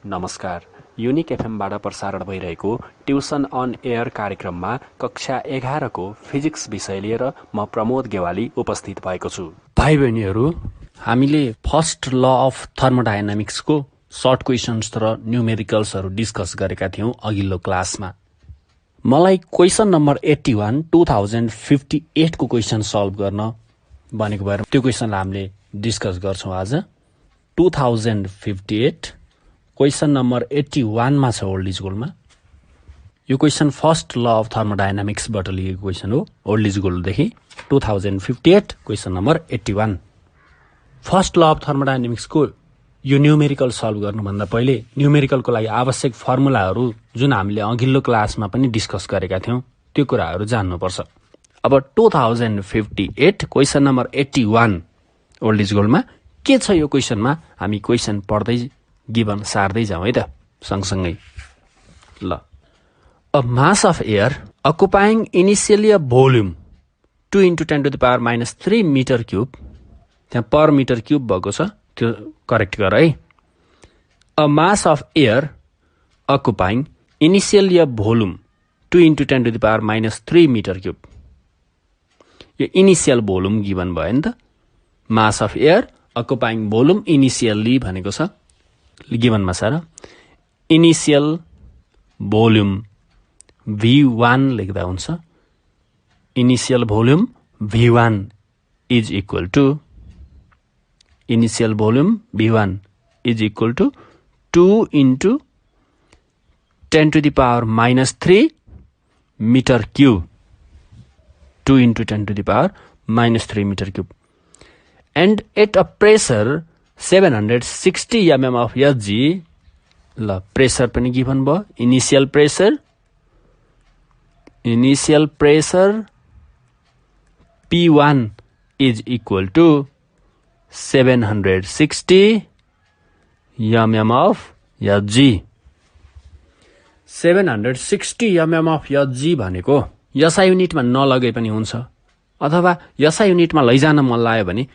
नमस्कार। युनिक एफएमबाट प्रसारण भइरहेको ट्युसन अन एयर कार्यक्रममा कक्षा 11 को फिजिक्स विषय लिएर म प्रमोद गेवाली उपस्थित भएको छु। भाइ बहिनीहरू, हामीले first law of थर्मोडायनामिक्सको short questions र न्युमेरिकल्सहरू डिस्कस गरेका थियौं अघिल्लो क्लासमा। मलाई क्वेसन नम्बर 81 2058 को क्वेसन सल्भ गर्न भनेको भएर त्यो क्वेसनलाई हामीले डिस्कस गर्छौं आज। 2058 क्वेसन नम्बर 81 मा छ ओल्ड इज गोल्डमा। यो क्वेसन फर्स्ट ल अफ थर्मोडायनामिक्सबाट लिएको क्वेसन हो ओल्ड इज गोल्डदेखि। 2058 question number 81। First law of थर्मोडायनामिक्सको यो न्युमेरिकल सल्भ गर्नुभन्दा पहिले न्युमेरिकलको लागि आवश्यक फर्मुलाहरू जुन हामीले अघिल्लो क्लासमा पनि डिस्कस गरेका थियौं त्यो कुराहरू जान्नुपर्छ। अब 2058 क्वेसन नम्बर 81 ओल्ड इज गोल्डमा के छ यो क्वेसनमा, हामी क्वेसन पढ्दै गिभन सार्दै जाउँ है त सँगसँगै। ल, a mass of air occupying initially a volume 2 × 10⁻³ metre cube, त्यहाँ पर मिटर क्युब भएको छ त्यो करेक्ट गर है। A mass of air occupying initially a volume 2 × 10⁻³ metre cube. यो इनिसियल भोल्युम गिभन भयो नि त। Mass of air occupying volume initially भनेको छ गिभनमा छ र। इनिसियल भोल्युम V1 लेख्दा हुन्छ। Initial volume V1 is equal to initial volume V1 is equal to 2 × 10⁻³ metre cube. 2 × 10⁻³ metre cube. And at a pressure 760 mm of Hg, ल pressure पनि given भयो। Initial pressure P1 is equal to 760 mm of Hg। 760 mm of Hg भनेको SI युनिटमा नलगे पनि हुन्छ, अथवा SI युनिटमा लैजान मन लाग्यो भने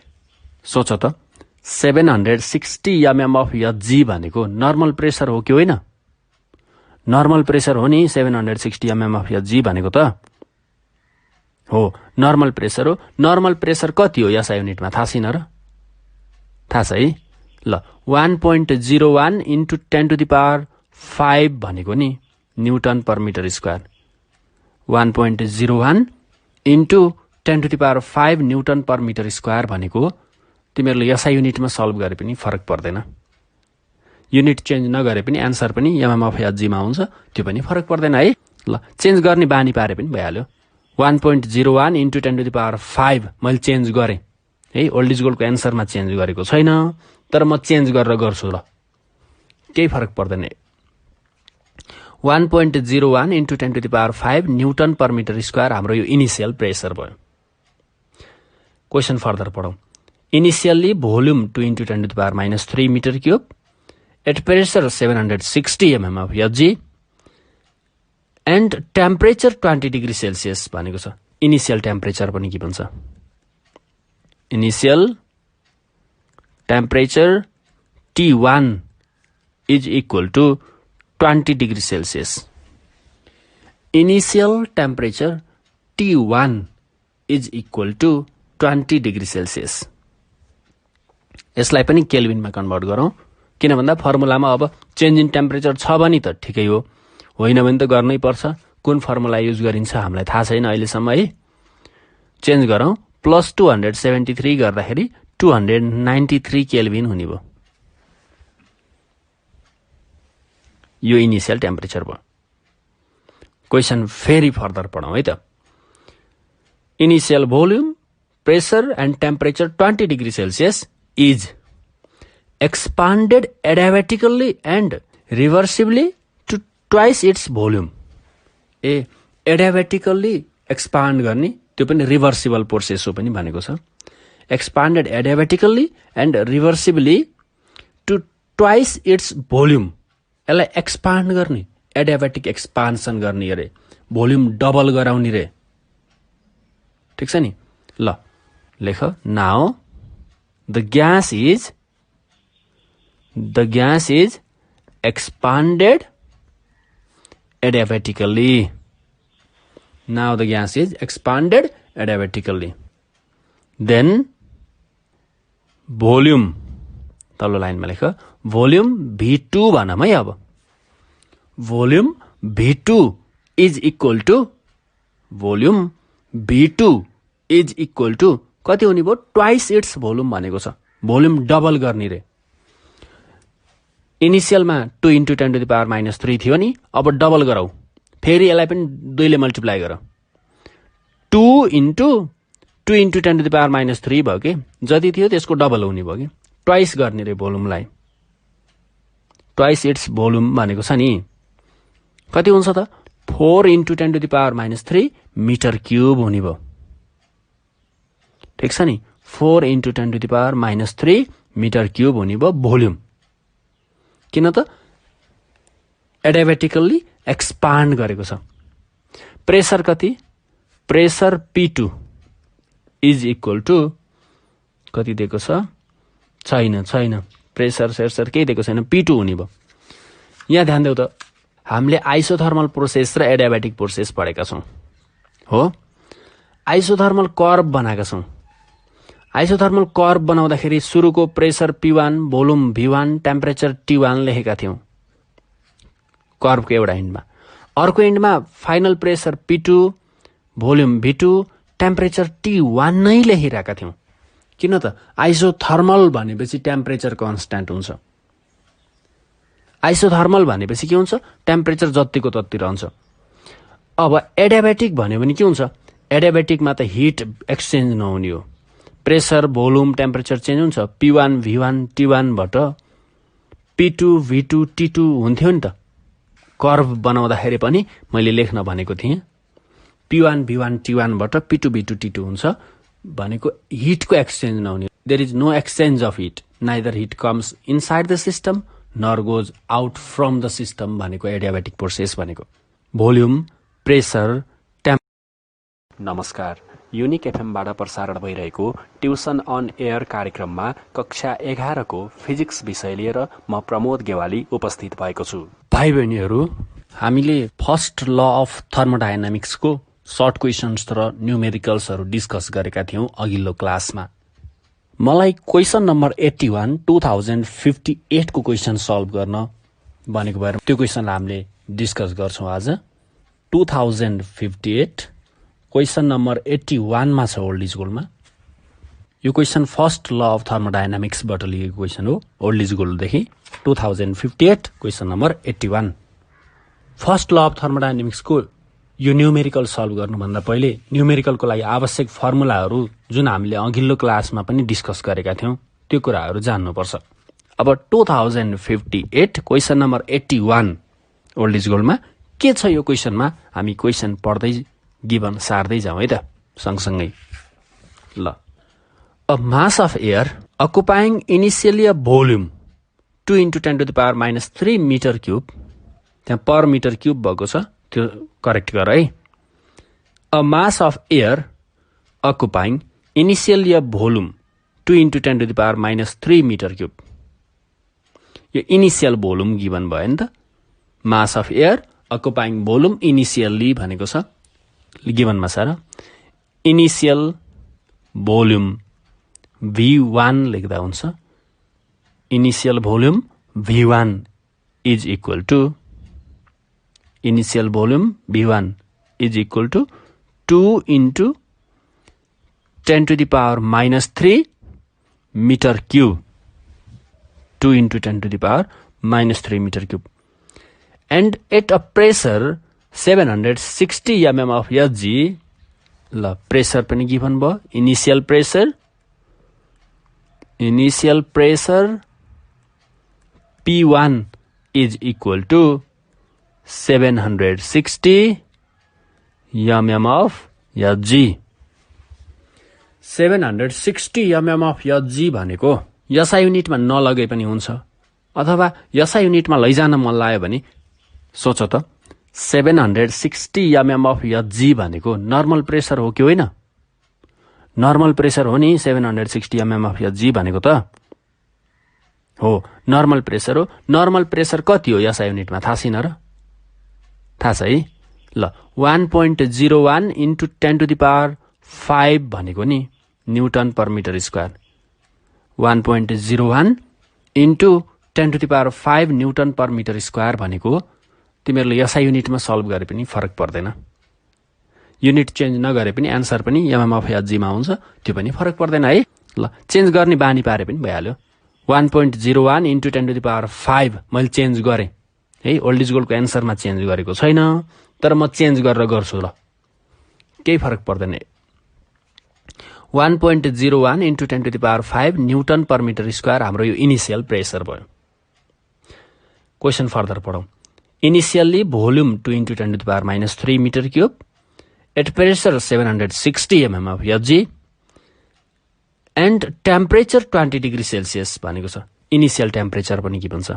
सोच त 760 mm of Hg भनेको नर्मल प्रेसर हो कि होइन? नर्मल प्रेसर हो नि 760 mm of Hg भनेको त हो, नर्मल प्रेसर हो। नर्मल प्रेसर कति हो SI युनिटमा थाहा छैन र? थाहा छ है। ल 1.01 × 10⁵ भनेको नि newton per metre square. 1.01 × 10⁵ newton per metre square भनेको तिमीहरूले SI युनिटमा सल्भ गरे पनि फरक पर्दैन। युनिट चेन्ज नगरे पनि एन्सर पनि mm of Hg मा आउँछ, त्यो पनि फरक पर्दैन है। ल, चेन्ज गर्ने बानी पारे पनि भइहाल्यो। 1.01 × 10⁵ मैले चेन्ज गरेँ है। ओल्ड इज गोल्डको एन्सरमा चेन्ज गरेको छैन, तर म चेन्ज गरेर गर्छु, ल केही फरक पर्दैन। 1.01 × 10⁵ न्युटन पर मिटर स्क्वायर हाम्रो यो इनिसियल प्रेसर भयो। क्वेसन फर्दर पढौँ। Initially volume 2 × 10⁻³ meter cube at pressure 760 mm of Hg and temperature 20 degree Celsius भनेको छ। इनिसियल टेम्परेचर पनि गिभन छ। Initial temperature T1 is equal to 20 degree Celsius। Initial temperature T1 is equal to 20 degree Celsius। यसलाई पनि केल्भिनमा convert गरौँ, किन भन्दा फर्मुलामा अब चेन्ज इन टेम्परेचर छ भने त ठिकै हो, होइन भने त गर्नै पर्छ। कुन फर्मुला युज गरिन्छ हामीलाई थाहा छैन अहिलेसम्म है। चेन्ज गरौँ। प्लस 273 गर्दाखेरि 293 केल्भिन हुने भयो। यो इनिसियल टेम्परेचर भयो। क्वेसन फेरि फर्दर पढौँ है त। Initial volume pressure and temperature 20 degree Celsius is expanded adiabatically and reversibly to twice its volume। adiabatically expand गर्ने, त्यो पनि रिभर्सिबल प्रोसेस हो पनि भनेको छ। Expanded adiabatically and reversibly to twice its volume। यसलाई एक्सपान्ड गर्ने, एडियाबेटिक एक्सपान्सन गर्ने अरे, भोल्युम डबल गराउने रे। ठिक छ नि। ल लेख। Now the gas is expanded adiabatically. Now the gas is expanded adiabatically. Then volume, तल्लो लाइनमा लेख, volume V2 भनौँ है अब. Volume V2 is equal to कति हुने भयो? ट्वाइस इट्स भोल्युम भनेको छ. भोल्युम डबल गर्ने रे. इनिसियलमा 2 × 10⁻³ थियो नि, अब डबल गरौ. फेरि यसलाई पनि 2 ले मल्टिप्लाई गर. 2 × 10⁻³ भयो कि जति थियो त्यसको डबल हुने भयो कि. ट्वाइस गर्ने रे भोल्युमलाई. ट्वाइस इट्स भोल्युम भनेको छ नि. कति हुन्छ त? 4 × 10⁻³ मिटर क्युब हुने भयो. ठिक छ नि. 4 × 10⁻³ मिटर क्युब हुने भयो भोल्युम. किन त? एडियाबेटिकल्ली एक्सपान्ड गरेको छ. प्रेसर कति? Pressure P2 is equal to कति दिएको छ? छैन. प्रेसर सेर्सर केही दिएको छैन. P2 हुने भयो. यहाँ ध्यान देऊ त. हामीले आइसोथर्मल प्रोसेस र एडियाबेटिक प्रोसेस पढेका छौँ. हो? आइसोथर्मल कर्व बनाएका छौँ. आइसोथर्मल कर्व बनाउँदाखेरि सुरुको pressure P1, volume V1, temperature T1 लेखेका थियौं कर्वको एउटा एन्डमा. अर्को एन्डमा final pressure P2, volume V2, temperature T1 नै लेखिरहेका थियौं. किन त? आइसोथर्मल भनेपछि टेम्परेचर कन्स्ट्यान्ट हुन्छ. आइसोथर्मल भनेपछि के हुन्छ? टेम्परेचर जतिको तति रहन्छ. अब एडियाबेटिक भन्यो भने के हुन्छ? एडियाबेटिकमा त हिट एक्सचेन्ज नहुने हो. प्रेसर, भोल्युम, टेम्परेचर चेन्ज हुन्छ. P1, V1, T1 बाट P2, V2, T2 हुन्थ्यो नि त. कर्भ बनाउँदाखेरि पनि मैले लेख्न भनेको थिएँ. P1, V1, T1 बाट P2, V2, T2 हुन्छ भनेको हिटको एक्सचेन्ज नहुने. There is no exchange of heat. Neither heat comes inside the system nor goes out from the system भनेको एडियाबेटिक प्रोसेस भनेको. भोल्युम, प्रेसर, नमस्कार. युनिक एफएमबाट प्रसारण भइरहेको ट्युसन अन एयर कार्यक्रममा कक्षा 11 को फिजिक्स विषय लिएर म प्रमोद गेवाली उपस्थित भएको छु. भाइ बहिनीहरू, हामीले first law of थर्मोडायनामिक्सको short questions र न्युमेरिकल्सहरू डिस्कस गरेका थियौं अघिल्लो क्लासमा. मलाई क्वेशन नम्बर 81 2058 को क्वेशन सल्भ गर्न भनेको भएर त्यो क्वेशनलाई हामीले डिस्कस गर्छौं आज. 2058 क्वेशन नम्बर 81 मा छ ओल्ड इज गोल्डमा. यो क्वेशन फर्स्ट ल अफ थर्मोडायनामिक्सबाट लिएको क्वेशन हो ओल्ड इज गोल्डदेखि. 2058 question number 81. First law of थर्मोडायनामिक्सको यो न्युमेरिकल सल्भ गर्नुभन्दा पहिले न्युमेरिकलको लागि आवश्यक फर्मुलाहरू जुन हामीले अघिल्लो क्लासमा पनि डिस्कस गरेका थियौं त्यो कुराहरू जान्नुपर्छ. अब 2058 क्वेशन नम्बर 81 ओल्ड इज गोल्डमा के छ यो क्वेशनमा? हामी क्वेशन पढ्दै गिभन सार्दै जाउँ है त सँगसँगै. ल, a mass of air occupying initially a volume 2 × 10⁻³ metre cube. त्यहाँ पर मिटर क्युब भएको छ, त्यो करेक्ट गर है. A mass of air occupying initially a volume 2 × 10⁻³ metre cube. यो इनिसियल भोल्युम गिभन भयो नि त. Mass of air occupying volume initially भनेको छ गिभनमा छ र. इनिसियल भोल्युम V1 लेख्दा हुन्छ. Initial volume V1 is equal to initial volume V1 is equal to 2 × 10⁻³ metre cube. 2 × 10⁻³ metre cube. And at a pressure 760 mm of Hg. ल, pressure पनि given भयो. Initial pressure P1 is equal to 760 mm of Hg. 760 mm of Hg भनेको SI युनिटमा नलगे पनि हुन्छ अथवा SI युनिटमा लैजान मन लाग्यो भने सोच त 760 mm of Hg भनेको नर्मल प्रेसर हो कि होइन? नर्मल प्रेसर हो नि 760 mm of Hg भनेको त. हो नर्मल प्रेसर हो। नर्मल प्रेसर कति हो एसआई युनिटमा थाहा छैन र? थाहा छ है? ल 1.01 इन्टु 10⁵ भनेको नि newton per metre square. 1.01 into 10⁵ newton per metre square भनेको तिमीहरूले एसआई युनिटमा सल्भ गरे पनि फरक पर्दैन। युनिट चेन्ज नगरे पनि एन्सर पनि एमएमएफएचजीमा आउँछ, त्यो पनि फरक पर्दैन है। ल चेन्ज गर्ने बानी पारे पनि भइहाल्यो। 1.01 इन्टु 10⁵ मैले चेन्ज गरेँ है। ओल्ड इज गोल्डको एन्सरमा चेन्ज गरेको छैन, तर म चेन्ज गरेर गर्छु ल, केही फरक पर्दैन। 1.01 into 10⁵ newton per metre square हाम्रो यो इनिसियल प्रेसर भयो। क्वेसन फर्दर पढौँ। Initially volume 2 into 10⁻³ metre cube at pressure 760 mm of Hg and temperature 20 degree Celsius भनेको छ। इनिसियल टेम्परेचर पनि के भन्छ?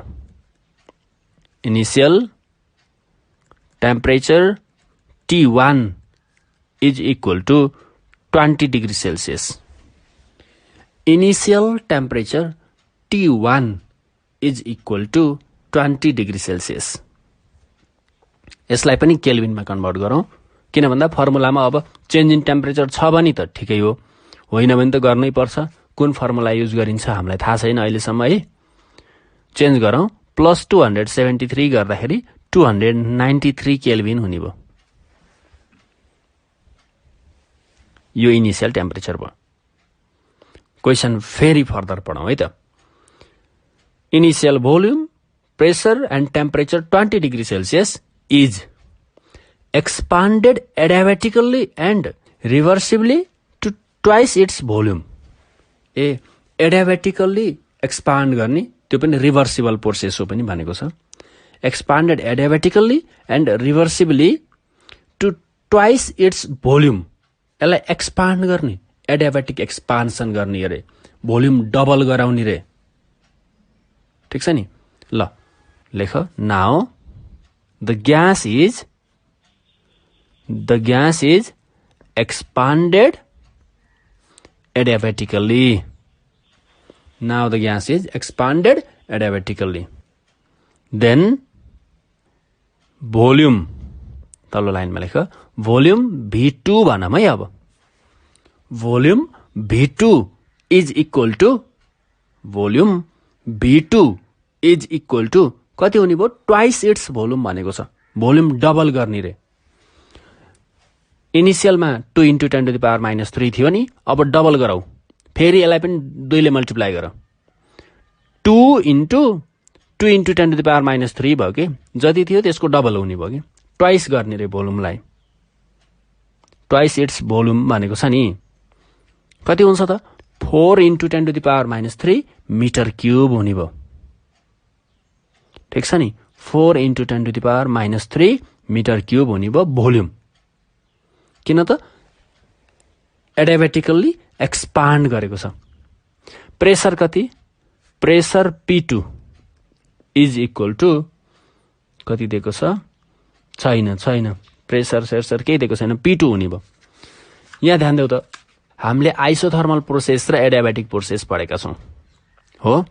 Initial temperature T1 is equal to 20 degree Celsius. Initial temperature T1 is equal to 20 degree Celsius. यसलाई पनि केल्भिनमा convert गरौँ, किन भन्दा फर्मुलामा अब चेन्ज इन टेम्परेचर छ भने त ठिकै हो, होइन भने त गर्नै पर्छ। कुन फर्मुला युज गरिन्छ हामीलाई थाहा छैन अहिलेसम्म है। चेन्ज गरौँ, प्लस 273 गर्दाखेरि 293 केल्भिन हुने भयो। यो इनिसियल टेम्परेचर भयो। क्वेसन फेरि फर्दर पढौँ है त। Initial volume pressure and temperature 20 degree Celsius is expanded adiabatically and reversibly to twice its volume। adiabatically expand गर्ने त्यो पनि रिभर्सिबल प्रोसेस हो पनि भनेको छ। expanded adiabatically and reversibly to twice its volume। यसलाई एक्सपान्ड गर्ने, एडियाबेटिक एक्सपान्सन गर्ने अरे, भोल्युम डबल गराउने रे। ठिक छ नि? ल लेख। Now the gas is expanded adiabatically। Now the gas is expanded adiabatically। Then volume, तल्लो लाइनमा लेख, भोल्युम V2 भनौँ है। अब volume V2 is equal to कति हुने भयो? ट्वाइस इट्स भोल्युम भनेको छ। भोल्युम डबल गर्ने रे। इनिसियलमा 2 इन्टु 10⁻³ थियो नि, अब डबल गरौ, फेरि यसलाई पनि 2 ले मल्टिप्लाई गर। 2 इन्टु 10⁻³ भयो कि जति थियो त्यसको डबल हुने भयो कि, ट्वाइस गर्ने रे भोल्युमलाई। ट्वाइस इट्स भोल्युम भनेको छ नि, कति हुन्छ त? 4 इन्टु 10⁻³ मिटर क्युब हुने भयो। ठिक छ नि? 4 इन्टु 10⁻³ मिटर क्युब हुने भयो भोल्युम। किन त? एडियाबेटिकल्ली एक्सपान्ड गरेको छ। प्रेसर कति? Pressure P2 is equal to कति दिएको छ? छैन, प्रेसर सेर्सर केही दिएको छैन, P2 हुने भयो। यहाँ ध्यान देऊ त, हामीले आइसोथर्मल प्रोसेस र एडियाबेटिक प्रोसेस पढेका छौँ हो।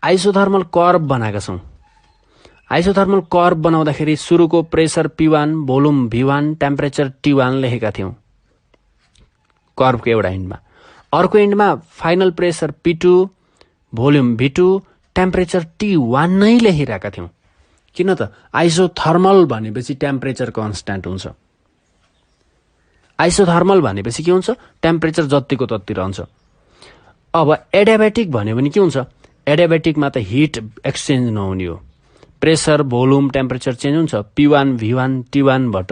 आइसोथर्मल कर्व बनाएका छौँ। आइसोथर्मल कर्व बनाउँदाखेरि सुरुको pressure P1, volume V1, temperature T1 लेखेका थियौँ कर्वको एउटा एन्डमा। अर्को एन्डमा final pressure P2, volume V2, temperature T1 नै लेखिरहेका थियौँ। किन त? आइसोथर्मल भनेपछि टेम्परेचर कन्स्ट्यान्ट हुन्छ। आइसोथर्मल भनेपछि के हुन्छ? टेम्परेचर जतिको तति रहन्छ। अब एडियाबेटिक भन्यो भने के हुन्छ? एडियाबेटिकमा त हिट एक्सचेन्ज नहुने हो। प्रेसर, भोल्युम, टेम्परेचर चेन्ज हुन्छ। P1, V1, T1 बाट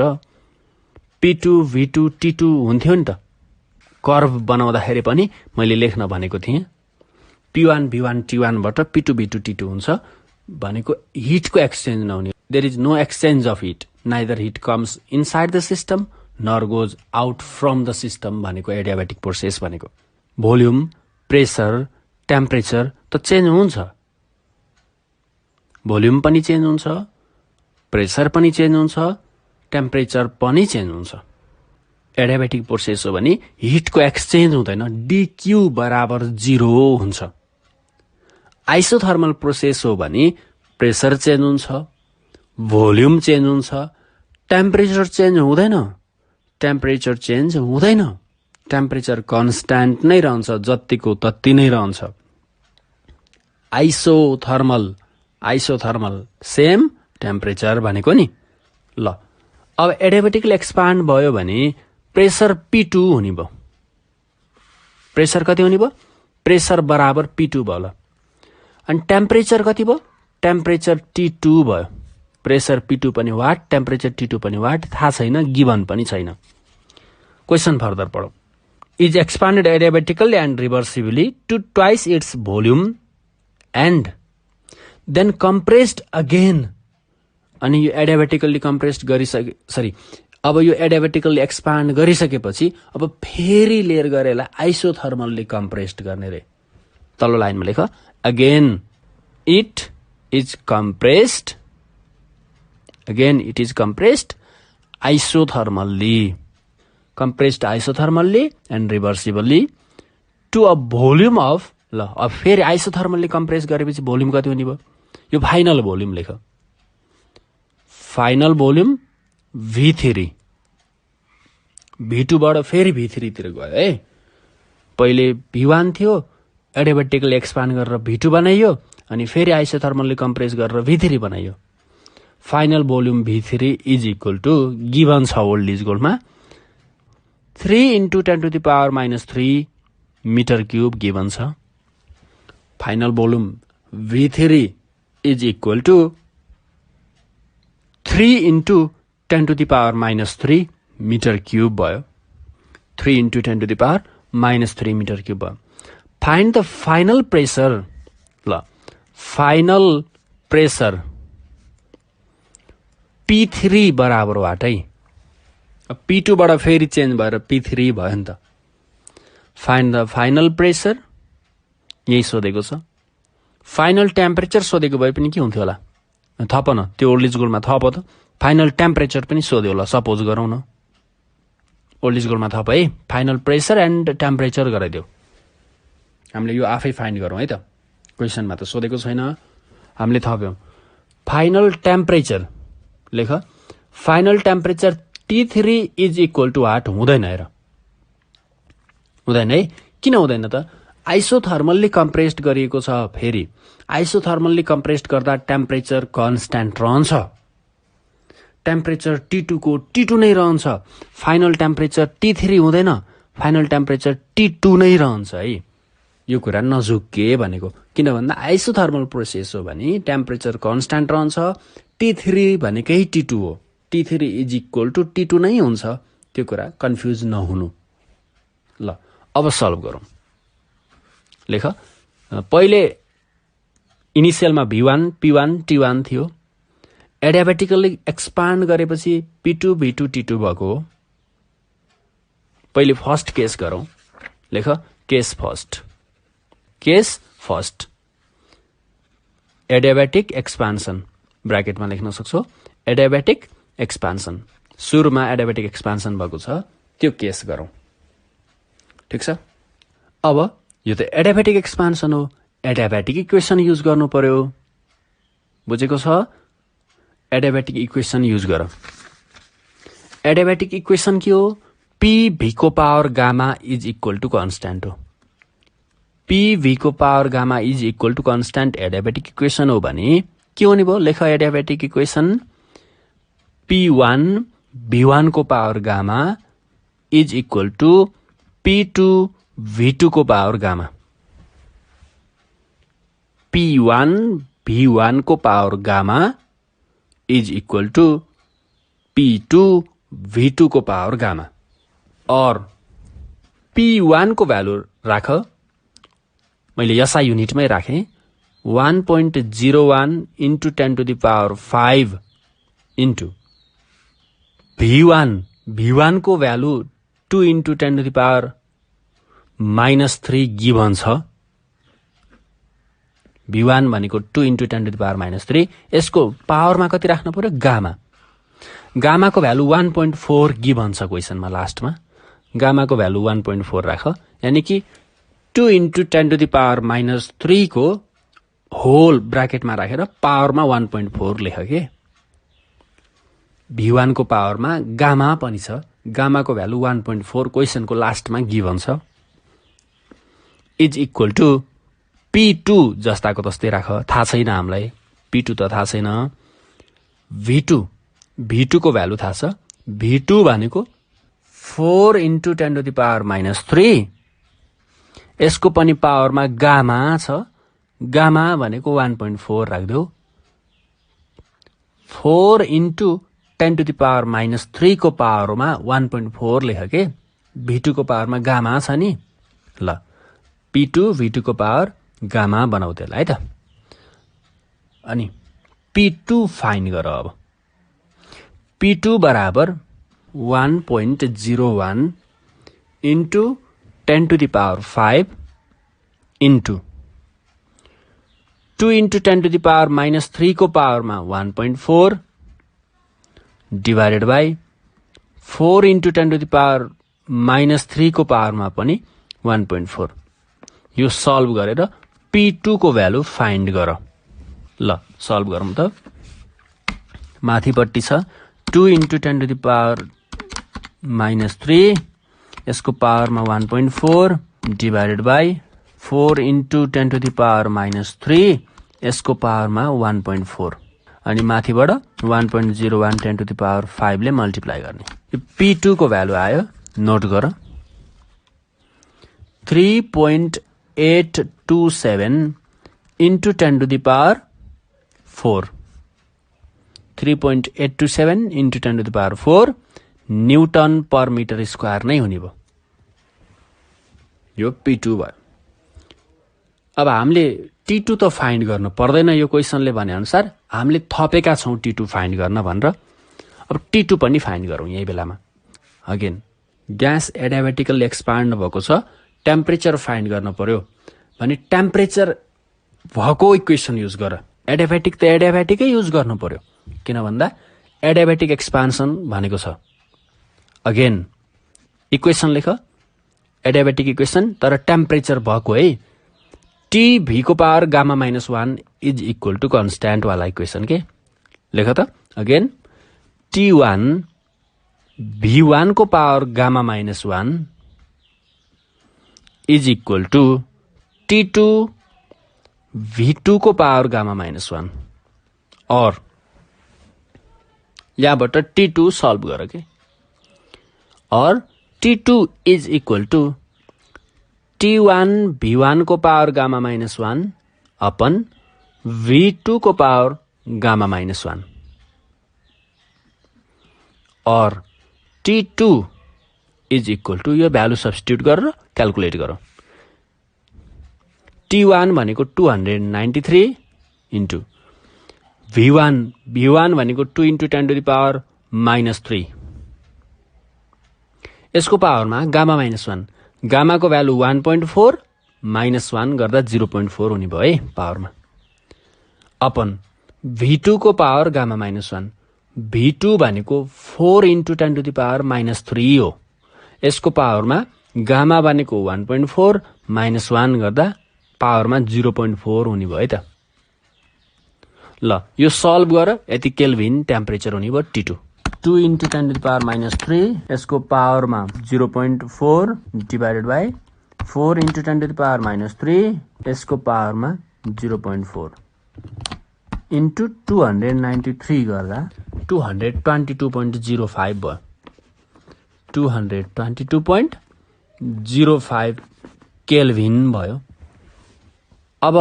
P2, V2, T2 हुन्थ्यो नि त। कर्व बनाउँदाखेरि पनि मैले लेख्न भनेको थिएँ P1, V1, T1 बाट P2, V2, T2 हुन्छ भनेको हिटको एक्सचेन्ज नहुने। There is no exchange of heat, neither heat comes inside the system nor goes out from the system भनेको एडियाबेटिक प्रोसेस भनेको। भोल्युम, प्रेसर, टेम्परेचर त चेन्ज हुन्छ। Volume पनि चेन्ज हुन्छ, प्रेसर पनि चेन्ज हुन्छ, टेम्परेचर पनि चेन्ज हुन्छ। एडियाबेटिक प्रोसेस हो भने हिटको एक्सचेन्ज हुँदैन, DQ बराबर 0 हुन्छ। आइसोथर्मल प्रोसेस हो भने प्रेसर चेन्ज हुन्छ, भोल्युम चेन्ज हुन्छ, टेम्परेचर चेन्ज हुँदैन। टेम्परेचर चेन्ज हुँदैन, टेम्परेचर कन्स्ट्यान्ट नै रहन्छ, जतिको तति नै रहन्छ। आइसोथर्मल सेम टेम्परेचर भनेको नि। ल अब एडियाबेटिकली एक्सपान्ड भयो भने प्रेसर P2 हुने भयो। प्रेसर कति हुने भयो? प्रेसर बराबर P2 भयो। ल अनि टेम्परेचर कति भयो? टेम्परेचर T2 भयो। प्रेसर P2 पनि वाट, टेम्परेचर T2 पनि वाट, थाहा छैन, गिभन पनि छैन। क्वेसन फर्दर पढौं। Is expanded adiabatically and reversibly to twice its volume and then compressed again. अनि यो एडियाबेटिकली कम्प्रेस्ड अब यो एडियाबेटिकली एक्सपान्ड गरिसकेपछि अब फेरि लेयर गरेर आइसोथर्मलली कम्प्रेस्ड गर्ने रे। तल्लो लाइनमा लेख, again it is compressed isothermally, compressed isothermally and reversibly to a volume of, ल अब फेरि आइसोथर्मल्ली कम्प्रेस गरेपछि भोल्युम कति हुने भयो? यो फाइनल भोल्युम लेख। फाइनल भोल्युम V3, V2 बाट फेरि V3 तिर गयो है। पहिले V1 थियो, एडियाबेटिकली एक्सपान्ड गरेर V2 बनाइयो, अनि फेरि आइसोथर्मल्ली कम्प्रेस गरेर V3 बनाइयो। Final volume V3 is equal to given छ ओल्ड इज गोल्डमा 3 × 10⁻³ मिटर क्यूब गिभन छ। Final volume V3 is equal to 3 × 10⁻³ metre cube भयो। 3 × 10⁻³ मिटर क्यूब भयो। Find the final pressure. ल फाइनल प्रेसर P3 बराबर what है। P2 बाट फेरि चेन्ज भएर P3 भयो नि त। फाइन्ड द फाइनल प्रेसर, यही सोधेको छ। फाइनल टेम्परेचर सोधेको भए पनि के हुन्थ्यो होला? थप न, त्यो ओल्ड इज गोल्डमा थप त। फाइनल टेम्परेचर पनि सोध्यो होला, सपोज गरौँ न। ओल्ड इज गोल्डमा थप है, फाइनल प्रेसर एन्ड टेम्परेचर गराइदेऊ। हामीले यो आफै फाइन्ड गरौँ है त, क्वेसनमा त सोधेको छैन, हामीले थप्यौँ। फाइनल टेम्परेचर लेख, final temperature T3 is equal to what? हुँदैन हेर, हुँदैन है। किन हुँदैन त? आइसोथर्मल्ली कम्प्रेस्ड गरिएको छ। फेरि आइसोथर्मल्ली कम्प्रेस्ड गर्दा टेम्परेचर कन्स्ट्यान्ट रहन्छ, टेम्परेचर T2 को T2 नै रहन्छ। फाइनल टेम्परेचर T3 हुँदैन, फाइनल टेम्परेचर T2 नै रहन्छ है। यो कुरा नझुके भनेको, किन भन्दा आइसोथर्मल प्रोसेस हो भने टेम्परेचर कन्स्ट्यान्ट रहन्छ, T3 भनेकै T2 हो, T3 is equal to T2 नै हुन्छ। त्यो कुरा कन्फ्युज नहुनु। ल अब सल्भ गरौँ। लेख, पहिले इनिसियलमा V1, P1, T1 थियो। एडियाबेटिकली एक्सपान्ड गरेपछि P2, V2, T2 भएको हो। पहिले फर्स्ट केस गरौँ। लेख, केस फर्स्ट एडियाबेटिक एक्सपान्सन, ब्राकेटमा लेख्न सक्छौ। एडियाबेटिक एक्सपान्सन, सुरुमा एडियाबेटिक एक्सपान्सन भएको छ, त्यो केस गरौँ। ठिक छ। अब यो त एडियाबेटिक एक्सपान्सन हो, एडियाबेटिक इक्वेसन युज गर्नु पर्यो। बुझेको छ? एडियाबेटिक इक्वेसन युज गर। एडियाबेटिक इक्वेसन के हो? PV को power gamma is equal to constant हो। PV को power gamma is equal to constant adiabatic equation हो भने के हुने भयो? लेख, एडियाबेटिक इक्वेसन P1 V1 को power gamma is equal to P2 V2 को पावर गामा। P1 V1 को power gamma is equal to P2 V2 को पावर गामा। और P1 को भ्यालु राख, मैले SI युनिटमै राखेँ, 1.01 into 10⁵ इन्टु V1 को भ्यालु 2 into 10⁻³ गिभन छ। V1 भनेको 2 into 10⁻³। यसको पावरमा कति राख्नु पर्यो? गामा। गामाको भ्यालु 1.4 गिभन छ क्वेसनमा लास्टमा। गामाको भ्यालु 1.4 राख, यानि कि 2 into 10⁻³ को होल ब्राकेटमा राखेर पावरमा 1.4 लेख के V1 को पावरमा गामा पनि छ गामाको भ्यालु 1.4 क्वेसनको लास्टमा गिभन छ इज इक्वल टु P2 जस्ताको तस्तै राख थाहा छैन हामीलाई P2 त थाहा छैन V2 को भ्यालु थाहा छ V2 भनेको 4 into 10 to the power minus 3 यसको पनि पावरमा गामा छ गामा भनेको 1.4 राख्देऊ 4 into 10 to the power minus 3 को पावरमा 1.4 लेख के V2 को पावरमा गामा छ नि ल P2 V2 को पावर गामा बनाऊ त्यसलाई है त अनि P2 फाइन्ड गर अब P2 बराबर 1.01 into 10 to the power 5 into 2 into 10 to the power minus 3 को पावरमा 1.4 divided by 4 into 10 to the power minus 3 को पावरमा पनि 1.4 यो सल्भ गरेर P2 को भ्यालु फाइन्ड गर ल सल्भ गरौँ त माथिपट्टि छ 2 into 10 to the power minus 3 यसको पावरमा 1.4 divided by 4 into 10 to the power minus 3 यसको पावरमा 1.4 अनि माथिबाट 1.01 10 to the power 5 ले मल्टिप्लाई गर्ने यो P2 को भ्यालु आयो नोट गर 3.827 into 10 to the power 4 3.827 into 10 to the power 4 newton per metre square नै हुने भयो यो P2 भयो अब हामीले T2 त फाइन्ड गर्न पर्दैन यो क्वेशनले भने अनुसार हामीले थपेका छौं T2 फाइन्ड गर्न भनेर अब T2 पनि फाइन्ड गरौँ यही बेलामा अगेन ग्यास एडियाबेटिकली एक्सपान्ड भएको छ टेम्परेचर फाइन्ड गर्न पर्यो भने टेम्परेचर भएको इक्वेसन युज गर एडियाबेटिक त एडियाबेटिकै युज गर्नु पर्यो किन भन्दा एडियाबेटिक एक्सपान्सन भनेको छ अगेन इक्वेसन लेख एडियाबेटिक इक्वेसन तर टेम्परेचर भएको है TV को power gamma minus 1 is equal to constant वाला इक्वेसन के लेख त अगेन T1 V1 को power gamma minus 1 is equal to T2 V2 को पावर गामा माइनस 1 और यहाँबाट T2 सल्भ गर के और T2 is equal two T1 V1 को power gamma minus 1 upon V2 को पावर गामा माइनस 1 और T2 इज इक्वल टू यो भ्यालु सब्स्टिट्युट गरेर क्याल्कुलेट गरौँ T1 भनेको 293 इन्टु V1 भनेको 2 into 10 to the power minus 3 यसको पावरमा गामा माइनस 1 गामाको भ्यालु 1.4 माइनस 1 गर्दा 0.4 हुने भयो है पावरमा अपन V2 को पावर गामा माइनस 1 V2 भनेको 4 into 10 to the power minus 3 हो यसको पावरमा गामा भनेको 1.4 माइनस 1 गर्दा पावरमा 0.4 हुने भयो है त ल यो सल्भ गर यति केल्भिन टेम्परेचर हुने भयो T2 2 into 10 to the power minus 3 यसको पावरमा 0.4 divided by 4 into 10 to the power minus 3 यसको पावरमा 0.4 इन्टु 293 गर्दा 222.05 भयो 222.05 केल्भिन भयो अब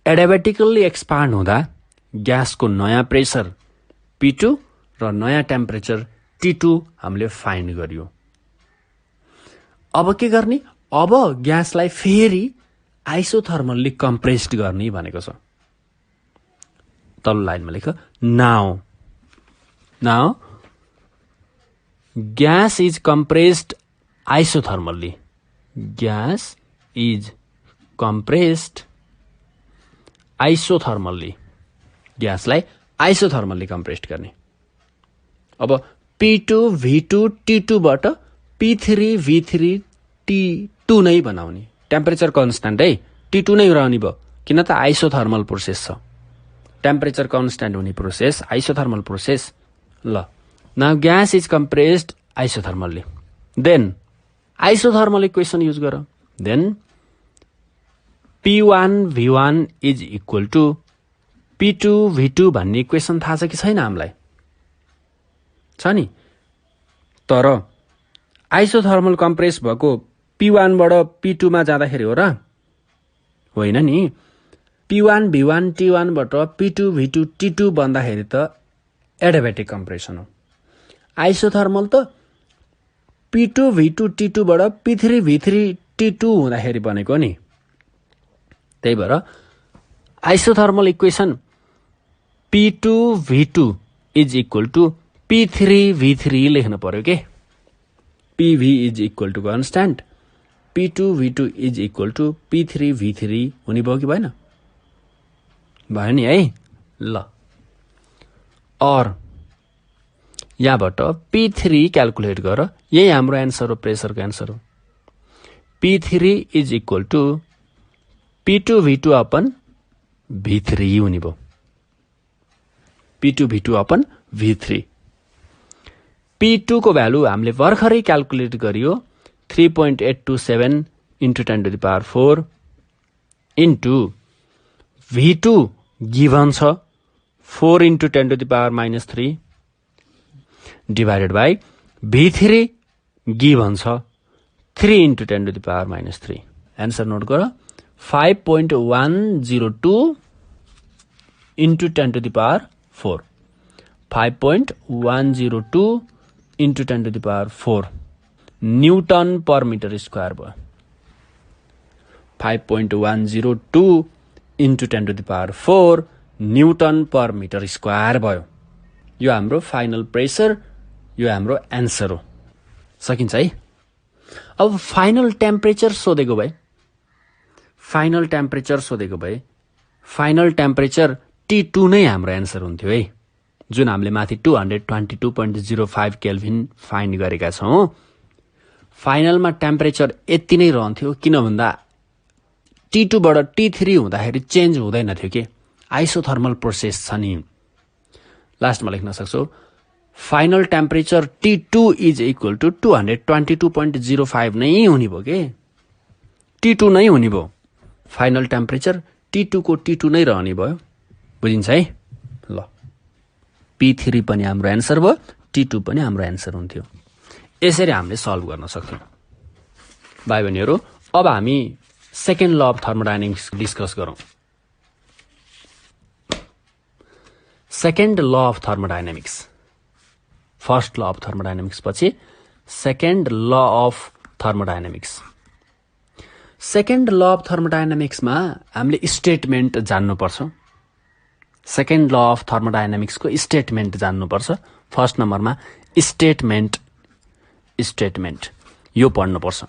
एडियाबेटिकली एक्सपान्ड हुँदा ग्यासको नयाँ प्रेसर P2 र नयाँ टेम्परेचर T2 हामीले फाइन्ड गर्यो अब के गर्ने अब ग्यासलाई फेरि आइसोथर्मल्ली कम्प्रेस्ड गर्ने भनेको छ तल्लो लाइनमा लेख now gas is compressed isothermally gas is compressed isothermally ग्यासलाई आइसोथर्मल्ली कम्प्रेस्ड गर्ने अब P2 V2 T2 बाट P3 V3 T2 नै बनाउने टेम्परेचर कन्स्ट्यान्ट है T2 नै रहने भयो किन त आइसोथर्मल प्रोसेस छ, टेम्परेचर कन्स्ट्यान्ट हुने प्रोसेस आइसोथर्मल प्रोसेस। ल now gas is compressed isothermally, then isothermal equation use गर, then P1V1 is equal to P2V2 भन्ने इक्वेसन थाहा छ कि छैन हामीलाई? छ नि। तर आइसोथर्मल कम्प्रेस भएको P1 बाट P2 मा जाँदाखेरि हो र? होइन नि। P1V1 T1 बाट P2V2 T2 बन्दाखेरि त एडियाबेटिक कम्प्रेसन हो। आइसोथर्मल त P2V2 T2 बाट P3V3 T2 हुँदाखेरि बनेको नि। त्यही भएर isothermal equation P2V2 is equal to P3V3 लेख्न पर्यो के। PV is equal to constant, P2V2 is equal to P3V3 हुने भयो कि भएन? भयो नि है। ल और यहाँबाट P3 क्यालकुलेट गर, यही हाम्रो एन्सर हो, प्रेसरको एन्सर हो। P3 is equal to P2V2 upon V3 हुने भयो, P2V2 अपन V3। P2 को भ्यालु हामीले भर्खरै क्यालकुलेट गरियो, 3.827 into 10 to the power 4 into V2 given छ 4 into 10 to the power -3 divided by V3 given छ 3 into 10 to the power -3। Answer note गर, 5.102 into 10 to the power 4, 5.102 into 10 to the power 4 newton per metre square भयो। 5.102 into 10 to the power 4 newton per metre square भयो। यो हाम्रो final pressure, यो हाम्रो answer हो। सकिन्छ है। अब फाइनल टेम्परेचर सोधेको भए, फाइनल टेम्परेचर सोधेको भए फाइनल टेम्परेचर T2 नै हाम्रो एन्सर हुन्थ्यो है, जुन हामीले माथि 222.05 केल्भिन फाइन्ड गरेका छौँ। फाइनलमा टेम्परेचर यति नै रहन्थ्यो, किन भन्दा T2 बाट T3 हुँदाखेरि चेन्ज हुँदैन थियो के, आइसोथर्मल प्रोसेस छ नि। लास्टमा लेख्न सक्छौ, final temperature T2 is equal to 222.05 नै हुने भयो के, T2 नै हुने भयो। फाइनल टेम्परेचर T2 को T2 नै रहने भयो। बुझिन्छ है। ल P3 पनि हाम्रो एन्सर भयो, T2 पनि हाम्रो एन्सर हुन्थ्यो। यसरी हामीले सल्भ गर्न सक्थ्यौँ। भाइ बहिनीहरू, अब हामी second law of thermodynamics discuss गरौँ। Second law of thermodynamics, first law of thermodynamics पछि second law of thermodynamics. Second law of थर्मोडाइनामिक्समा हामीले स्टेटमेन्ट जान्नुपर्छ। सेकेन्ड ल अफ थर्मोडाइनामिक्सको स्टेटमेन्ट जान्नुपर्छ। फर्स्ट नम्बरमा स्टेटमेन्ट यो पढ्नुपर्छ।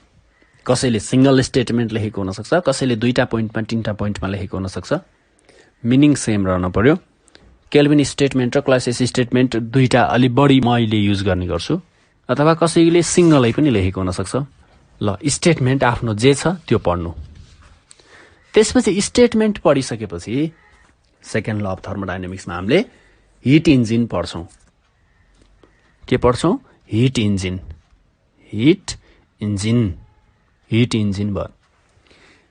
कसैले सिंगल स्टेटमेन्ट लेखेको हुनसक्छ, कसैले दुईटा पोइन्टमा तीनटा पोइन्टमा लेखेको हुनसक्छ। मिनिङ सेम रहन पर्यो। केल्भिन स्टेटमेन्ट र क्लासियस स्टेटमेन्ट दुईटा अलि बढी मैले युज गर्ने गर्छु, अथवा कसैले सिंगलै पनि लेखेको हुनसक्छ। ल स्टेटमेन्ट आफ्नो जे छ त्यो पढ्नु। त्यसपछि स्टेटमेन्ट पढिसकेपछि सेकेन्ड ल अफ थर्मोडाइनामिक्समा हामीले हिट इन्जिन पढ्छौँ। के पढ्छौँ? Heat engine. हिट इन्जिन भयो।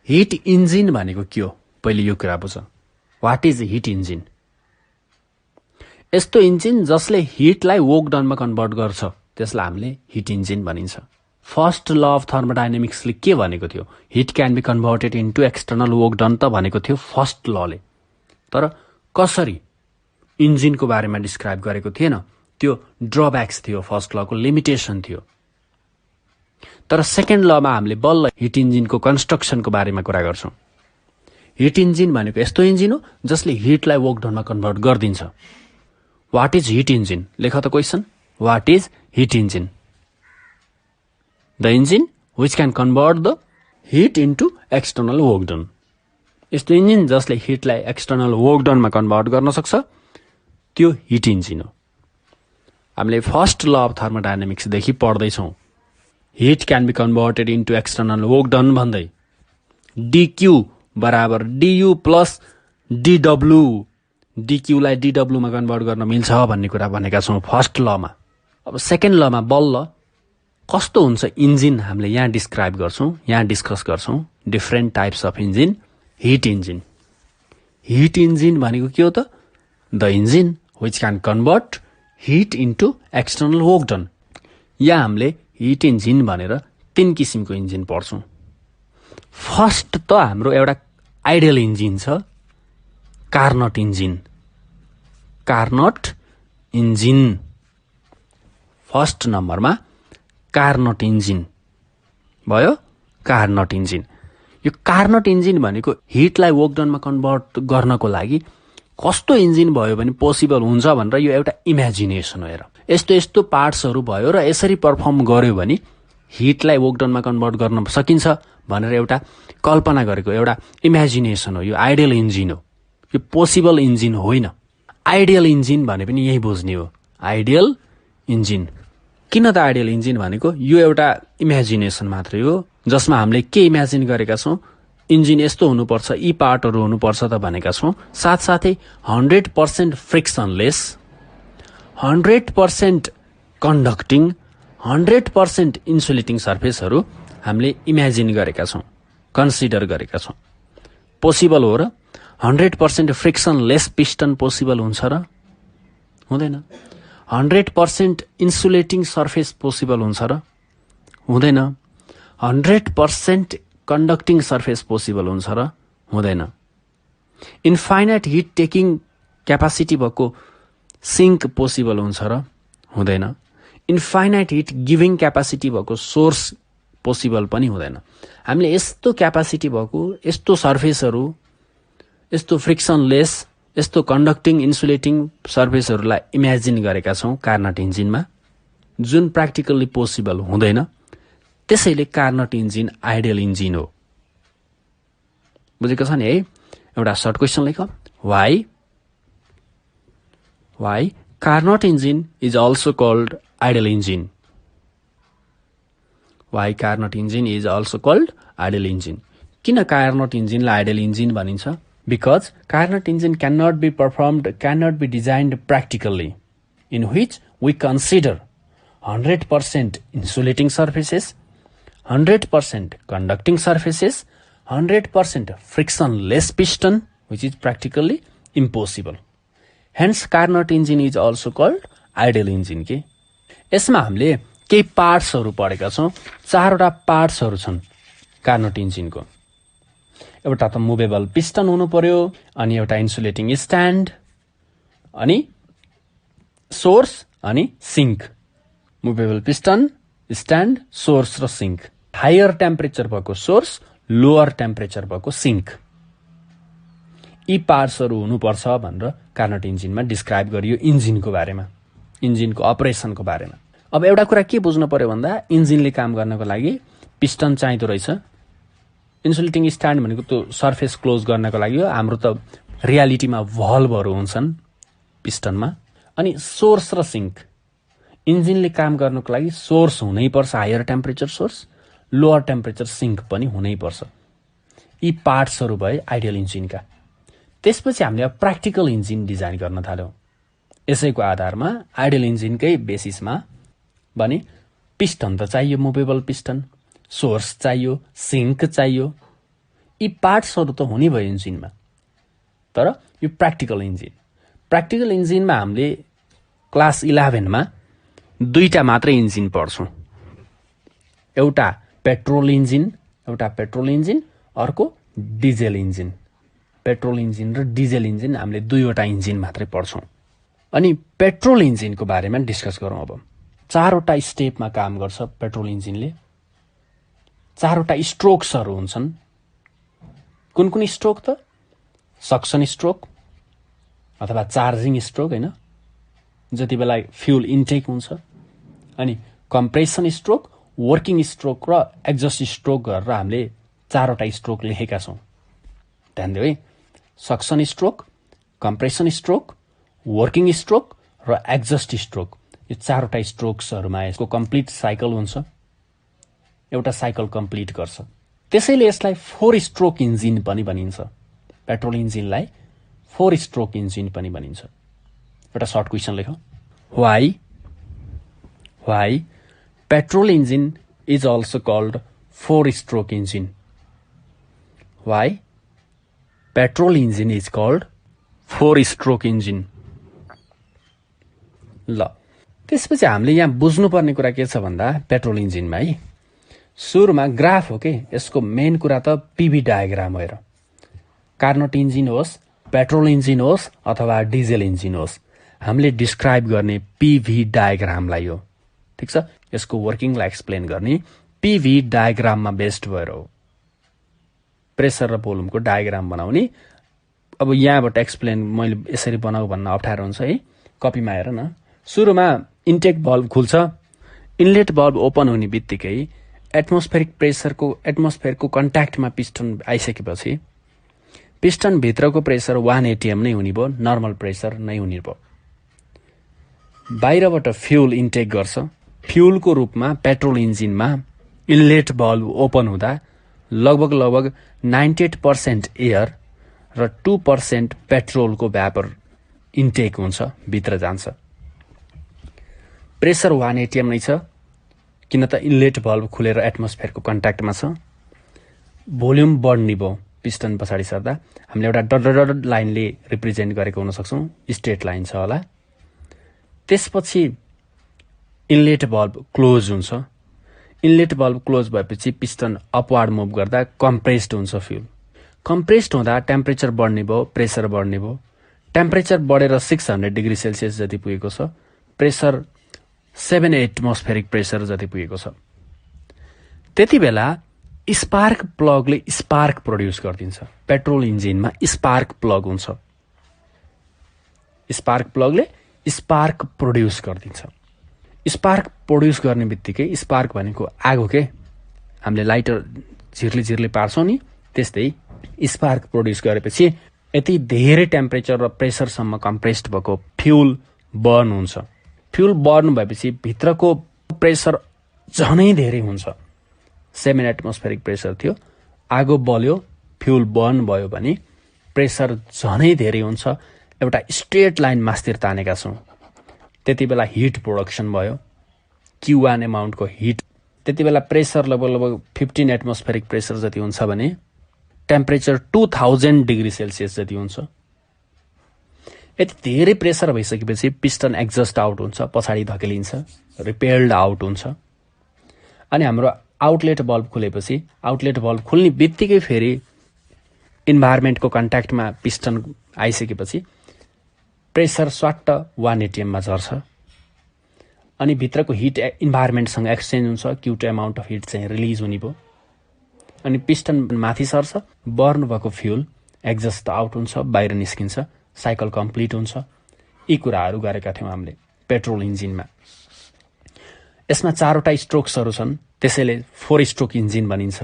हिट इन्जिन भनेको के हो? पहिले यो कुरा बुझ। What is heat engine? यस्तो इन्जिन जसले हिटलाई वर्क डनमा कन्भर्ट गर्छ, त्यसलाई हामीले हिट इन्जिन भनिन्छ। फर्स्ट ल अफ थर्मोडाइनामिक्सले के भनेको थियो? Heat can be converted into external work done त भनेको थियो फर्स्ट लले। तर कसरी इन्जिनको बारेमा डिस्क्राइब गरेको थिएन। त्यो ड्रब्याक्स थियो, फर्स्ट लको लिमिटेसन थियो। तर सेकेन्ड लमा हामीले बल्ल हिट इन्जिनको कन्स्ट्रक्सनको बारेमा कुरा गर्छौँ। हिट इन्जिन भनेको यस्तो इन्जिन हो जसले हिटलाई वर्क डनमा कन्भर्ट गरिदिन्छ। What is heat engine? लेख त क्वेसन। What is heat engine? The engine which can convert the heat into external work done. यस्तो इन्जिन जसले हिटलाई एक्सटर्नल वर्क डनमा कन्भर्ट गर्न सक्छ, त्यो हिट इन्जिन हो। हामीले फर्स्ट ल अफ थर्मोडाइनामिक्सदेखि पढ्दैछौँ। Heat can be converted into external work done भन्दै डिक्यू बराबर du प्लस dw, dq लाई dw मा कन्भर्ट गर्न मिल्छ भन्ने कुरा भनेका छौँ फर्स्ट लमा। अब सेकेन्ड लमा बल्ल कस्तो हुन्छ इन्जिन हामीले यहाँ डिस्क्राइब गर्छौँ, यहाँ डिस्कस गर्छौँ। Different types of engine. Heat engine. Heat engine भनेको के हो त? The engine which can convert heat into external work done। यहाँ हामीले हिट इन्जिन भनेर 3 किसिमको इन्जिन पढ्छौँ। फर्स्ट त हाम्रो एउटा आइडियल इन्जिन छ, Carnot engine. Carnot engine first नम्बरमा कार्नट इन्जिन भयो। कार्नट इन्जिन, यो कार्नट इन्जिन भनेको हिटलाई वर्क डनमा कन्भर्ट गर्नको लागि कस्तो इन्जिन भयो भने पोसिबल हुन्छ भनेर यो एउटा इमेजिनेसन हो। हेर, यस्तो यस्तो पार्ट्सहरू भयो र यसरी पर्फर्म गर्यो भने हिटलाई वर्क डनमा कन्भर्ट गर्न सकिन्छ भनेर एउटा कल्पना गरेको एउटा इमेजिनेसन हो। यो आइडियल इन्जिन हो, यो पोसिबल इन्जिन होइन। आइडियल इन्जिन भने पनि यही बुझ्ने हो, आइडियल इन्जिन। किन त आइडियल इन्जिन भनेको? यो एउटा इमेजिनेसन मात्रै हो जसमा हामीले के इमेजिन गरेका छौँ, इन्जिन यस्तो हुनुपर्छ, यी पार्टहरू हुनुपर्छ त भनेका छौँ। साथसाथै 100% फ्रिक्सनलेस, 100% कन्डक्टिङ, 100% इन्सुलेटिङ सर्फेसहरू हामीले इमेजिन गरेका छौँ, कन्सिडर गरेका छौँ। पोसिबल हो र? 100% फ्रिक्सनलेस पिस्टन पोसिबल हुन्छ र? हुँदैन। 100% इन्सुलेटिङ सर्फेस पोसिबल हुन्छ र? हुँदैन। 100% कन्डक्टिङ सर्फेस पोसिबल हुन्छ र? हुँदैन। इन्फाइनाइट हिट टेकिङ क्यापासिटी भएको सिङ्क पोसिबल हुन्छ र? हुँदैन। इन्फाइनाइट हिट गिभिङ क्यापासिटी भएको सोर्स पोसिबल पनि हुँदैन। हामीले यस्तो क्यापासिटी भएको, यस्तो सर्फेसहरू, यस्तो फ्रिक्सनलेस, यस्तो कन्डक्टिङ इन्सुलेटिङ सर्फेसहरूलाई इमेजिन गरेका छौँ कार्नट इन्जिनमा, जुन प्र्याक्टिकल्ली पोसिबल हुँदैन। त्यसैले कार्नट इन्जिन आइडियल इन्जिन हो। बुझेको छ नि है? एउटा सर्ट क्वेसन लेख। Why Carnot engine is also called ideal engine? Why Carnot engine is also called ideal engine? किन कार्नट इन्जिनलाई आइडियल इन्जिन भनिन्छ? Because Carnot engine cannot be designed practically, in which we consider 100% insulating surfaces, 100% conducting surfaces, 100% frictionless piston, which is practically impossible. Hence, Carnot engine is also called ideal engine के। यसमा हामीले केही पार्ट्सहरू पढेका छौँ। 4वटा पार्ट्सहरू छन् कार्नट इन्जिनको। एउटा त मुभेबल पिस्टन हुनु पर्यो, अनि एउटा इन्सुलेटिङ स्ट्यान्ड, अनि सोर्स, अनि sync. Movable piston, stand, source र सिङ्क। हायर टेम्परेचर भएको सोर्स, लोअर टेम्परेचर भएको सिङ्क। यी पार्ट्सहरू हुनुपर्छ भनेर कार्नट इन्जिनमा डिस्क्राइब गरियो इन्जिनको बारेमा, इन्जिनको अपरेसनको बारेमा। अब एउटा कुरा के बुझ्नु पर्यो भन्दा, इन्जिनले काम गर्नको लागि पिस्टन चाहिँदो रहेछ। इन्सुलेटिङ स्ट्यान्ड भनेको त्यो सर्फेस क्लोज गर्नको लागि हो। हाम्रो त रियालिटीमा भल्भहरू हुन्छन् पिस्टनमा। अनि सोर्स र सिङ्क, इन्जिनले काम गर्नको लागि सोर्स हुनैपर्छ, higher temperature source, lower temperature sink पनि हुनैपर्छ। यी पार्ट्सहरू भए आइडियल इन्जिनका। त्यसपछि हामीले प्र्याक्टिकल इन्जिन डिजाइन गर्न थाल्यौँ। यसैको आधारमा आइडियल इन्जिनकै बेसिसमा भने पिस्टन त चाहियो, मुभेबल पिस्टन, सोर्स चाहियो, सिङ्क चाहियो। यी पार्ट्सहरू त हुने भयो इन्जिनमा। तर यो प्र्याक्टिकल इन्जिनमा हामीले क्लास 11मा 2टा मात्रै इन्जिन पढ्छौँ। एउटा पेट्रोल इन्जिन, अर्को डिजेल इन्जिन। पेट्रोल इन्जिन र डिजेल इन्जिन हामीले 2वटा इन्जिन मात्रै पढ्छौँ। अनि पेट्रोल इन्जिनको बारेमा डिस्कस गरौँ। अब 4वटा स्टेपमा काम गर्छ पेट्रोल इन्जिनले। 4वटा स्ट्रोक्सहरू हुन्छन्। कुन कुन स्ट्रोक त? सक्सन स्ट्रोक अथवा चार्जिङ स्ट्रोक, होइन, जति बेला फ्युल इन्टेक हुन्छ। अनि कम्प्रेसन स्ट्रोक, वर्किङ स्ट्रोक र एक्जस्ट स्ट्रोक गरेर हामीले 4वटा स्ट्रोक लेखेका छौँ। ध्यान दियो है। Suction stroke, compression stroke, working stroke र एक्जस्ट स्ट्रोक। यो 4वटा स्ट्रोक्सहरूमा यसको कम्प्लिट साइकल हुन्छ। एउटा साइकल कम्प्लिट गर्छ। त्यसैले यसलाई 4 स्ट्रोक इन्जिन पनि भनिन्छ। पेट्रोल इन्जिनलाई 4 स्ट्रोक इन्जिन पनि भनिन्छ। एउटा सर्ट क्वेसन लेखौँ। Why petrol engine is also called 4-stroke engine? Why petrol engine is called 4-stroke engine? ल त्यसपछि हामीले यहाँ बुझ्नुपर्ने कुरा के छ भन्दा पेट्रोल इन्जिनमा है सुरुमा ग्राफ हो के यसको मेन कुरा त पीभी डायग्राम हो। कार्नोट इन्जिन होस्, पेट्रोल इन्जिन होस् अथवा डिजेल इन्जिन होस्, हामीले डिस्क्राइब गर्ने पीभी डायग्रामलाई हो। ठीक छ, यसको वर्किङलाई एक्सप्लेन गर्ने पीभी डायग्राममा बेस्ड भएर हो। प्रेसर र भोल्युमको डायग्राम बनाउने। अब यहाँबाट एक्सप्लेन मैले यसरी बनाऊ भन्न अप्ठ्यारो हुन्छ है। कपीमा हेर न, सुरुमा इन्टेक भल्भ खुल्छ, इनलेट भल्भ ओपन हुने बित्तिकै एटमोस्फेयरको कन्ट्याक्टमा पिस्टन आइसकेपछि पिस्टन भित्रको प्रेसर 1 एटीएम नै हुने भयो, नर्मल प्रेसर नै हुने भयो। बाहिरबाट फ्युल इन्टेक गर्छ। फ्युलको रूपमा पेट्रोल इन्जिनमा इनलेट भल्भ ओपन हुँदा लगभग 98% एयर र 2% पेट्रोलको भ्यापर इन्टेक हुन्छ, भित्र जान्छ। प्रेसर 1 एटीएम नै छ किन त इनलेट भल्भ खुलेर एटमोस्फेयरको कन्ट्याक्टमा छ। भोल्युम बढ्ने भयो पिस्टन पछाडि सर्दा। हामीले एउटा डट लाइनले रिप्रेजेन्ट गरेको हुन सक्छौँ, स्ट्रेट लाइन छ होला। त्यसपछि इनलेट भल्भ क्लोज हुन्छ। इनलेट भल्भ क्लोज भएपछि पिस्टन अपवार्ड मुभ गर्दा कम्प्रेस्ड हुन्छ फ्युल। कम्प्रेस्ड हुँदा टेम्परेचर बढ्ने भयो, प्रेसर बढ्ने भयो। टेम्परेचर बढेर 600 डिग्री सेल्सियस जति पुगेको छ। प्रेसर 7 एटमोस्फेरिक प्रेसर जति पुगेको छ। त्यति बेला स्पार्क प्लगले स्पार्क प्रोड्युस गरिदिन्छ। पेट्रोल इन्जिनमा स्पार्क प्लग हुन्छ। स्पार्क प्लगले स्पार्क प्रोड्युस गरिदिन्छ। स्पार्क प्रोड्युस गर्ने बित्तिकै स्पार्क भनेको आगो के, हामीले लाइटर झिर्ली पार्छौँ नि, त्यस्तै स्पार्क प्रोड्युस गरेपछि यति धेरै टेम्परेचर र प्रेसरसम्म कम्प्रेस्ड भएको फ्युल बर्न हुन्छ। फ्युल बर्न भएपछि भित्रको प्रेसर झनै धेरै हुन्छ। 7 एटमोस्फेरिक प्रेसर थियो, आगो बल्यो, फ्युल बर्न भयो भने प्रेसर झनै धेरै हुन्छ। एउटा स्ट्रेट लाइन मास्तिर तानेका छौँ। त्यति बेला हिट प्रोडक्सन भयो, Q1 एमाउन्टको हिट। त्यति बेला प्रेसर लगभग 15 एटमोस्फेरिक प्रेसर जति हुन्छ भने टेम्परेचर 2000 डिग्री सेल्सियस जति हुन्छ। यति धेरै प्रेसर भइसकेपछि पिस्टन एक्जस्ट आउट हुन्छ, पछाडि धकेलिन्छ, रिपेल्ड आउट हुन्छ। अनि हाम्रो आउटलेट भल्भ खुलेपछि आउटलेट भल्भ खुल्ने बित्तिकै फेरि इन्भाइरोमेन्टको कन्ट्याक्टमा पिस्टन आइसकेपछि प्रेसर स्वाट्ट 1 एटीएममा झर्छ। अनि भित्रको हिट इन्भाइरोमेन्टसँग एक्सचेन्ज हुन्छ, Q2 एमाउन्ट अफ हिट चाहिँ रिलिज हुने भयो। अनि पिस्टन माथि सर्छ, बर्न भएको फ्युल एक्जस्ट आउट हुन्छ, बाहिर निस्किन्छ, साइकल कम्प्लिट हुन्छ। यी कुराहरू गरेका थियौँ हामीले पेट्रोल इन्जिनमा। यसमा 4वटा स्ट्रोक्सहरू छन्, त्यसैले 4 स्ट्रोक इन्जिन भनिन्छ।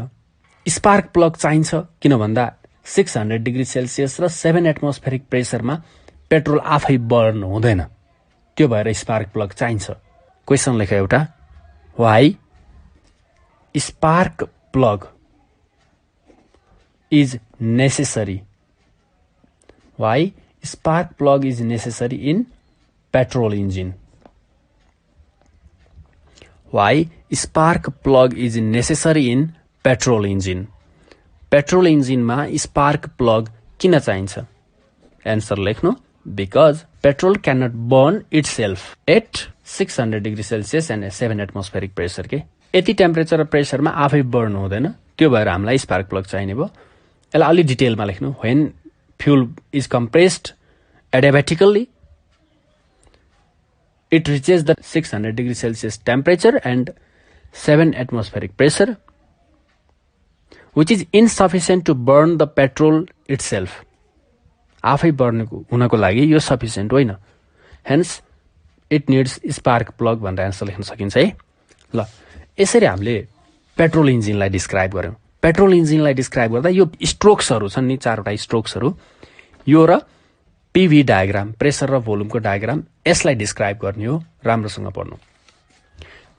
स्पार्क प्लग चाहिन्छ किन भन्दा 600 डिग्री सेल्सियस र 7 एटमोस्फेरिक प्रेसरमा पेट्रोल आफै बर्न हुँदैन, त्यो भएर स्पार्क प्लग चाहिन्छ। क्वेसन लेख एउटा, why spark plug is necessary? Why spark plug is necessary in petrol engine? Why spark plug is necessary in petrol engine? Petrol इन्जिनमा स्पार्क प्लग किन चाहिन्छ? एन्सर लेख्नु, because petrol cannot burn itself at 600 degree Celsius and 7 atmospheric pressure के। यति temperature र प्रेसरमा आफै burn हुँदैन, त्यो भएर हामीलाई स्पार्क प्लग चाहिने भयो। यसलाई अलि डिटेलमा लेख्नु। When fuel is compressed adiabatically, it reaches the 600 degree Celsius temperature and 7 atmospheric pressure, which is insufficient to burn the petrol itself. आफै बर्न हुनको लागि यो सफिसियन्ट होइन, hence it needs spark plug भनेर एन्सर लेख्न सकिन्छ है। ल यसरी हामीले पेट्रोल इन्जिनलाई डिस्क्राइब गर्यौँ। पेट्रोल इन्जिनलाई डिस्क्राइब गर्दा यो स्ट्रोक्सहरू छन् नि, 4वटा स्ट्रोक्सहरू, यो र पीभी डायग्राम, प्रेसर र भोल्युमको डायग्राम, यसलाई डिस्क्राइब गर्ने हो। राम्रोसँग पढ्नु।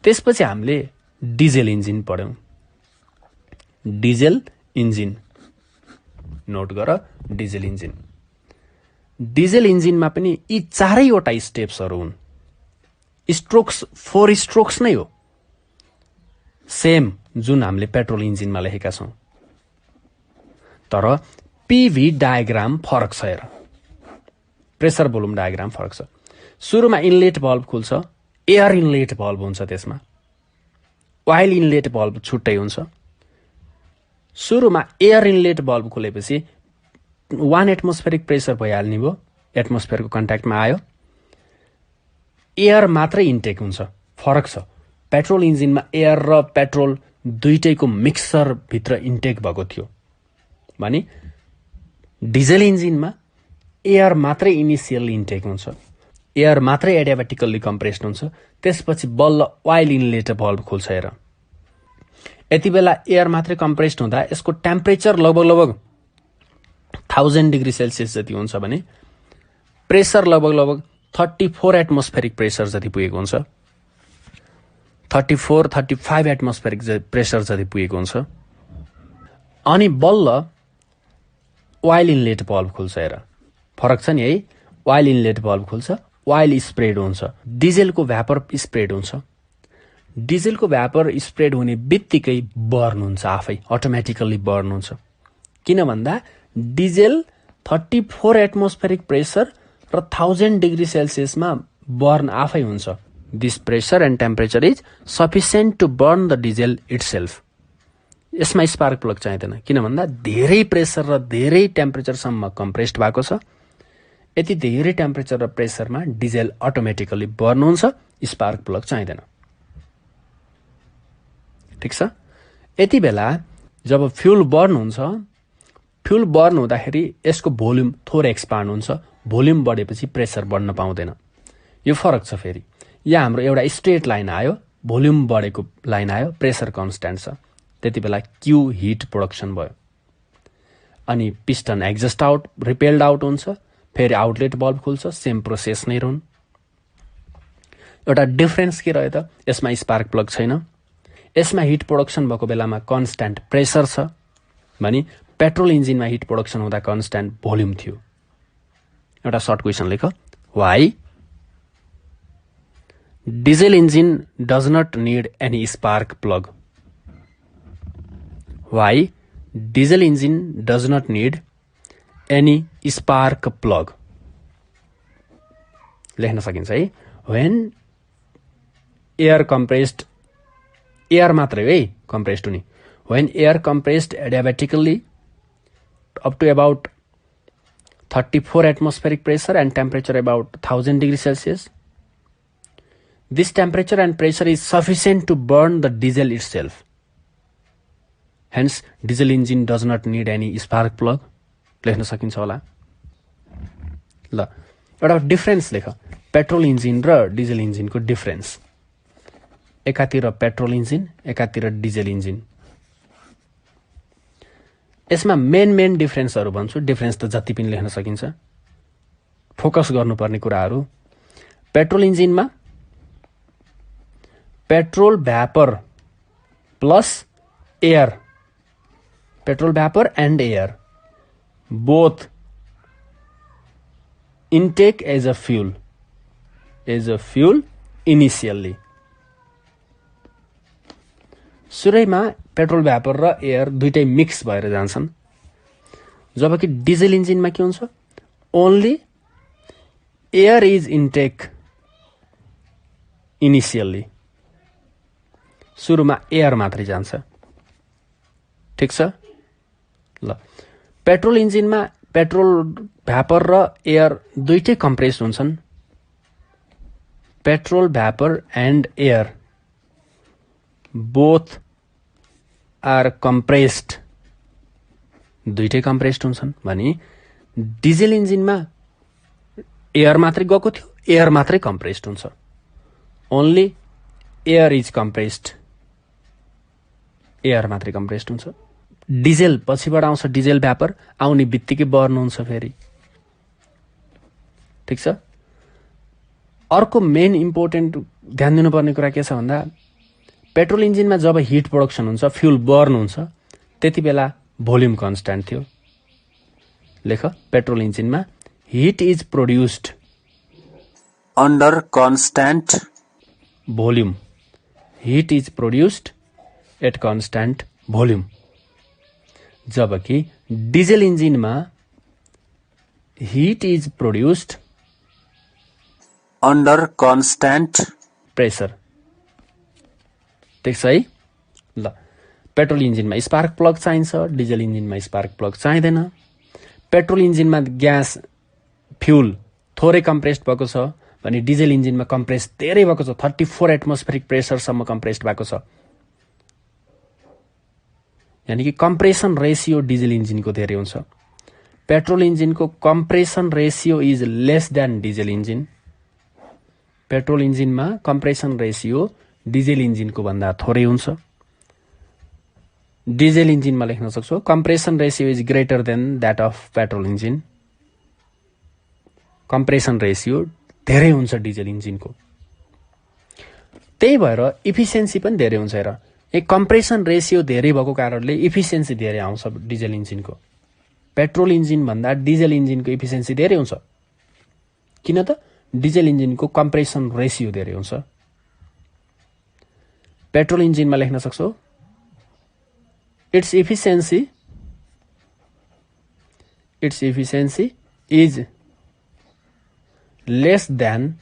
त्यसपछि हामीले डिजेल इन्जिन पढ्यौँ। Diesel engine. नोट गर, डिजेल इन्जिन। डिजेल इन्जिनमा पनि यी चारैवटा स्टेप्सहरू हुन्। स्ट्रोक्स 4 स्ट्रोक्स नै हो, सेम जुन हामीले पेट्रोल इन्जिनमा लेखेका छौँ, तर पीभी डायग्राम फरक छ। हेर, प्रेसर भोल्युम डायग्राम फरक छ। सुरुमा इनलेट भल्भ खुल्छ, एयर इनलेट भल्भ हुन्छ, त्यसमा ओइल इनलेट भल्भ छुट्टै हुन्छ। सुरुमा एयर इनलेट भल्भ खुलेपछि 1 एटमोस्फेरिक प्रेसर भइहाल्ने भयो, एटमोस्फेयरको कन्ट्याक्टमा आयो, एयर मात्रै इन्टेक हुन्छ। फरक छ, पेट्रोल इन्जिनमा एयर र पेट्रोल दुईटैको मिक्सर भित्र इन्टेक भएको थियो भने डिजेल इन्जिनमा एयर मात्रै इनिसियल इन्टेक हुन्छ, एयर मात्रै एडियाबेटिकल्ली कम्प्रेस्ड हुन्छ, त्यसपछि बल्ल ओइल इनलेट भल्भ खुल्छ। हेर, यति बेला एयर मात्रै कम्प्रेस्ड हुँदा यसको टेम्परेचर लगभग 1000 डिग्री सेल्सियस जति हुन्छ भने प्रेसर लगभग 34 एटमोस्फेरिक प्रेसर जति पुगेको हुन्छ, 34-35 एटमोस्फेरिक प्रेसर जति पुगेको हुन्छ। अनि बल्ल ओइल इनलेट भल्भ खुल्छ। हेर, फरक छ नि है, ओइल इनलेट भल्भ खुल्छ, ओइल स्प्रेड हुन्छ, डिजेलको भ्यापर स्प्रेड हुन्छ। डिजेलको भ्यापर स्प्रेड हुने बित्तिकै बर्न हुन्छ, आफै अटोमेटिकल्ली बर्न हुन्छ। किन भन्दा डिजेल 34 एटमोस्फेरिक प्रेसर र 1000 डिग्री सेल्सियसमा बर्न आफै हुन्छ। This pressure and temperature is sufficient to burn the diesel itself. यसमा स्पार्क प्लग चाहिँदैन, किन भन्दा धेरै प्रेसर र धेरै टेम्परेचरसम्म कम्प्रेस्ड भएको छ। यति धेरै टेम्परेचर र प्रेसरमा डिजेल अटोमेटिकल्ली बर्न हुन्छ, स्पार्क प्लग चाहिँदैन। ठिक छ। यति बेला जब फ्युल बर्न हुन्छ, फ्युल बर्न हुँदाखेरि यसको भोल्युम थोरै एक्सपान्ड हुन्छ, भोल्युम बढेपछि प्रेसर बढ्न पाउँदैन। यो फरक छ। फेरि यहाँ हाम्रो एउटा स्ट्रेट लाइन आयो, भोल्युम बढेको लाइन आयो, प्रेसर कन्स्ट्यान्ट छ, त्यति बेला क्यू हिट प्रोडक्सन भयो। अनि piston exhaust out repelled out हुन्छ, फेरि आउटलेट बल्ब खुल्छ, सेम प्रोसेस नै रहन्। एउटा डिफरेन्स के रह्यो त, यसमा स्पार्क प्लग छैन, यसमा हिट प्रोडक्सन भएको बेलामा कन्स्ट्यान्ट प्रेसर छ भने पेट्रोल इन्जिनमा हिट प्रोडक्सन हुँदा कन्स्ट्यान्ट भोल्युम थियो। एउटा सर्ट क्वेसन लेख, why diesel engine does not need any spark plug. Why diesel engine does not need any spark plug. लेख्न सकिन्छ है। व्हेन एयर कम्प्रेस्ड, एयर मात्रै है कम्प्रेस्ड हुने, when air compressed adiabatically up to about 34 atmospheric pressure and temperature about 1000 degrees Celsius. This temperature and pressure is sufficient to burn the diesel itself. Hence, diesel engine does not need any spark plug. लेख्न सकिन्छ होला। ल, एउटा difference लेख, petrol engine र diesel इन्जिनको difference. एकातिर petrol engine, एकातिर diesel engine. यसमा मेन डिफरेन्सहरू भन्छु, डिफरेन्स त जति पनि लेख्न सकिन्छ, फोकस गर्नुपर्ने कुराहरू। पेट्रोल इन्जिनमा petrol vapour plus air, petrol vapour and air both intake as a fuel initially. सुरुमा पेट्रोल भ्यापर र एयर दुईटै मिक्स भएर जान्छन्, जबकि डिजेल इन्जिनमा के हुन्छ, only air is intake initially. सुरुमा एयर मात्रै जान्छ। ठिक छ। ल, पेट्रोल इन्जिनमा पेट्रोल भ्यापर र एयर दुईटै कम्प्रेस्ड हुन्छन्। Petrol vapour and air both are compressed, दुईटै कम्प्रेस्ड हुन्छन् भने डिजेल इन्जिनमा एयर मात्रै गएको थियो, एयर मात्रै कम्प्रेस्ड हुन्छ। Only air is compressed, air मात्रै कम्प्रेस्ड हुन्छ। डिजेल पछिबाट आउँछ, डिजेल भ्यापर आउने बित्तिकै बर्न हुन्छ फेरि। ठिक छ। अर्को मेन इम्पोर्टेन्ट ध्यान दिनुपर्ने कुरा के छ भन्दा, पेट्रोल इन्जिनमा जब हिट प्रोडक्सन हुन्छ, फ्युल बर्न हुन्छ, त्यति बेला भोल्युम कन्स्ट्यान्ट थियो। लेख, पेट्रोल इन्जिनमा heat is produced under constant volume, heat is produced at constant volume. जबकि डिजेल इन्जिनमा heat is produced under constant pressure. ठिक छ है। ल, पेट्रोल इन्जिनमा स्पार्क प्लग चाहिन्छ, डिजेल इन्जिनमा स्पार्क प्लग चाहिँदैन। पेट्रोल इन्जिनमा ग्यास फ्युल थोरै कम्प्रेस्ड भएको छ भने डिजेल इन्जिनमा कम्प्रेस धेरै भएको छ, 34 एटमोस्फेरिक प्रेसरसम्म कम्प्रेस्ड भएको छ। यानि कि कम्प्रेसन रेसियो डिजेल इन्जिनको धेरै हुन्छ। पेट्रोल इन्जिनको compression ratio is less than diesel engine. Petrol इन्जिनमा कम्प्रेसन रेसियो डिजेल इन्जिनको भन्दा थोरै हुन्छ। डिजेल इन्जिनमा लेख्न सक्छौ compression ratio is greater than that of petrol engine. Compression ratio धेरै हुन्छ डिजेल इन्जिनको। त्यही भएर इफिसियन्सी पनि धेरै हुन्छ। र एक कम्प्रेसन रेसियो धेरै भएको कारणले इफिसियन्सी धेरै आउँछ डिजेल इन्जिनको। पेट्रोल इन्जिन भन्दा डिजेल इन्जिनको इफिसियन्सी धेरै हुन्छ। किन त? डिजेल इन्जिनको कम्प्रेसन रेसियो धेरै हुन्छ। पेट्रोल इन्जिनमा लेख्न सक्छौ its efficiency is less than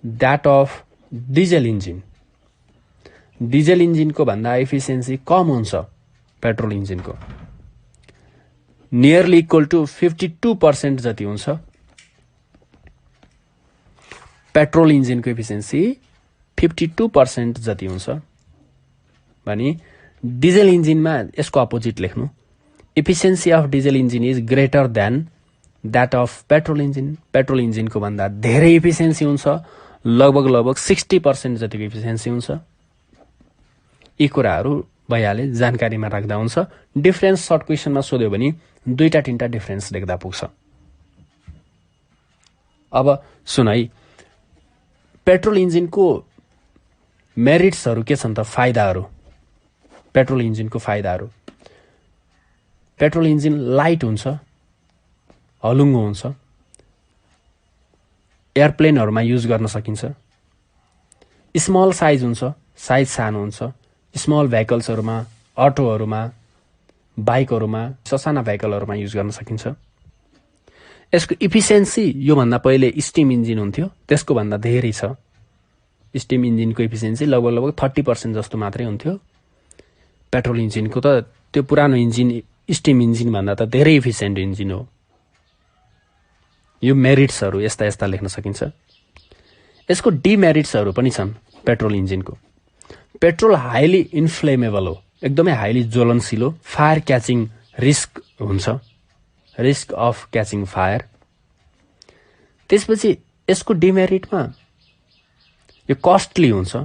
that of diesel engine. Diesel इन्जिनको भन्दा इफिसियन्सी कम हुन्छ पेट्रोल इन्जिनको, नियरली इक्वल टु 52% जति हुन्छ। पेट्रोल इन्जिनको इफिसियन्सी 52% जति हुन्छ भने डिजेल इन्जिनमा यसको अपोजिट लेख्नु, efficiency of diesel engine is greater than that of petrol engine. Petrol इन्जिनको भन्दा धेरै इफिसियन्सी हुन्छ, लगभग 60% जतिको इफिसियन्सी हुन्छ। यी कुराहरू भइहाले, जानकारीमा राख्दा हुन्छ। डिफरेन्स सर्ट क्वेसनमा सोध्यो भने 2-3 डिफरेन्स लेख्दा पुग्छ। अब सुन है, पेट्रोल इन्जिनको मेरिट्सहरू के छन् त? फाइदाहरू। पेट्रोल इन्जिनको फाइदाहरू, पेट्रोल इन्जिन लाइट हुन्छ, हलुङ्गो हुन्छ, एयरप्लेनहरूमा युज गर्न सकिन्छ। स्मल साइज हुन्छ, साइज सानो हुन्छ। स्मल भेहिकल्सहरूमा, अटोहरूमा, बाइकहरूमा, ससाना भेहिकलहरूमा युज गर्न सकिन्छ। यसको इफिसियन्सी योभन्दा पहिले स्टिम इन्जिन हुन्थ्यो, त्यसको भन्दा धेरै छ। स्टिम इन्जिनको इफिसियन्सी लगभग 30% जस्तो मात्रै हुन्थ्यो। पेट्रोल इन्जिनको त त्यो पुरानो इन्जिन स्टिम इन्जिन भन्दा त धेरै इफिसियन्ट इन्जिन हो। यो मेरिट्सहरू यस्ता लेख्न सकिन्छ। यसको डिमेरिट्सहरू पनि छन् पेट्रोल इन्जिनको। पेट्रोल हाइली इन्फ्लेमेबल हो, एकदमै हाइली ज्वलनशील हो। फायर क्याचिङ रिस्क हुन्छ, रिस्क अफ क्याचिङ फायर। त्यसपछि यसको डिमेरिटमा यो कस्टली हुन्छ।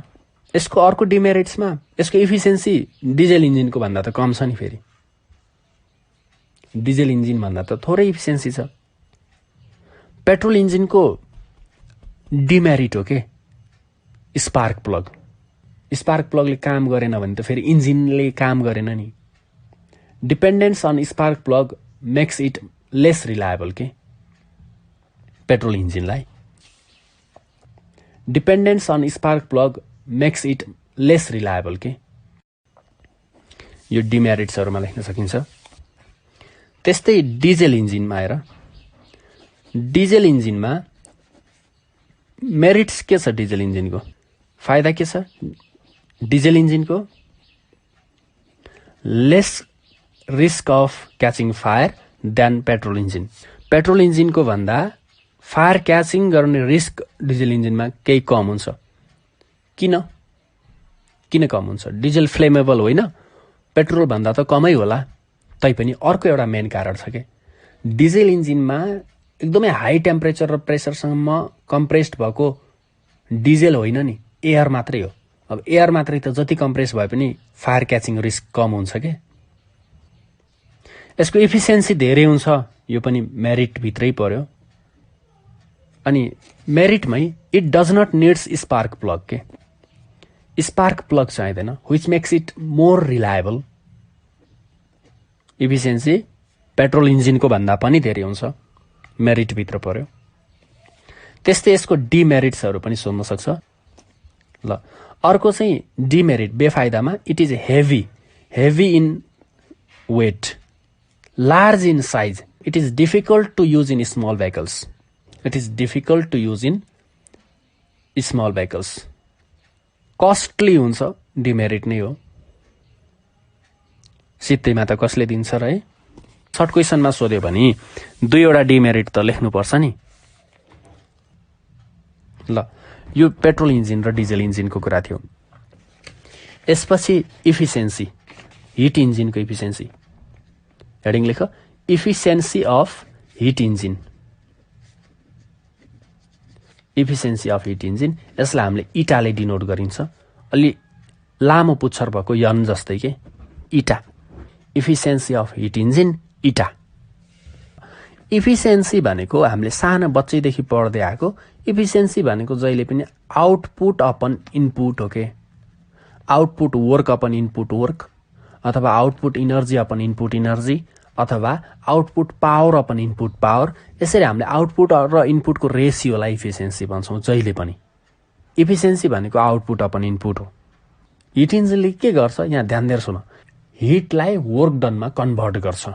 यसको अर्को डिमेरिट्समा यसको इफिसियन्सी डिजेल इन्जिनको भन्दा त कम छ नि। फेरि डिजेल इन्जिन भन्दा त थोरै इफिसियन्सी छ। पेट्रोल इन्जिनको डिमेरिट हो के स्पार्क प्लग। स्पार्क प्लगले काम गरेन भने त फेरि इन्जिनले काम गरेन नि। Dependence on spark plug makes it less reliable के पेट्रोल इन्जिनलाई। Dependence on spark plug makes it less reliable के यो डिमेरिट्सहरूमा लेख्न सकिन्छ। त्यस्तै डिजेल इन्जिनमा आएर डिजेल इन्जिनमा मेरिट्स के छ? डिजेल इन्जिनको फाइदा के छ? डिजेल इन्जिनको less risk of catching fire than petrol engine. Petrol इन्जिनको भन्दा फायर क्याचिङ गर्ने रिस्क डिजेल इन्जिनमा केही कम हुन्छ। किन कम हुन्छ? डिजेल फ्लेमेबल होइन, पेट्रोल भन्दा त कमै होला। तैपनि अर्को एउटा मेन कारण छ के डिजेल इन्जिनमा एकदमै हाई टेम्परेचर र प्रेसरसम्म कम्प्रेस्ड भएको डिजेल होइन नि, एयर मात्रै हो। अब एयर मात्रै त जति कम्प्रेस भए पनि फायर क्याचिङ रिस्क कम हुन्छ के। यसको इफिसियन्सी धेरै हुन्छ, यो पनि मेरिट भित्रै पर्यो। अनि मेरिटमै it does not needs spark plug के स्पार्क प्लग चाहिँदैन, which makes it more reliable. Efficiency petrol इन्जिनको भन्दा पनि धेरै हुन्छ, मेरिटभित्र पर्यो। त्यस्तै यसको डिमेरिट्सहरू पनि सोध्न सक्छ। ल अर्को चाहिँ डिमेरिट बेफाइदामा, it is heavy in weight, large in size, it is difficult to use in small vehicles, costly हुन्छ, डिमेरिट नै हो। सित्तैमा त कसले दिन्छ र है। सर्ट क्वेसनमा सोध्यो भने 2वटा डिमेरिट त लेख्नुपर्छ नि। ल यो पेट्रोल इन्जिन र डिजल इन्जिनको कुरा थियो। यसपछि इफिसियन्सी, हिट इन्जिनको इफिसियन्सी, हेडिङ लेख, इफिसियन्सी अफ हिट इन्जिन। यसलाई हामीले इटाले डिनोट गरिन्छ, अलि लामो पुच्छर भएको यन जस्तै के, इटा। इफिसियन्सी अफ हिट इन्जिन, इटा। इफिसियन्सी भनेको हामीले सानो बच्चैदेखि पढ्दै आएको, इफिसियन्सी भनेको जहिले पनि आउटपुट अपन इनपुट हो के, output work upon input work, अथवा output energy upon input energy, अथवा output power upon input power. यसरी हामीले आउटपुट र इनपुटको रेसियोलाई इफिसियन्सी भन्छौँ जहिले पनि। इफिसियन्सी भनेको आउटपुट अपन इनपुट हो। हिट इन्जिनले के गर्छ, यहाँ ध्यान दिएर सुन, हिटलाई वर्क डनमा कन्भर्ट गर्छ।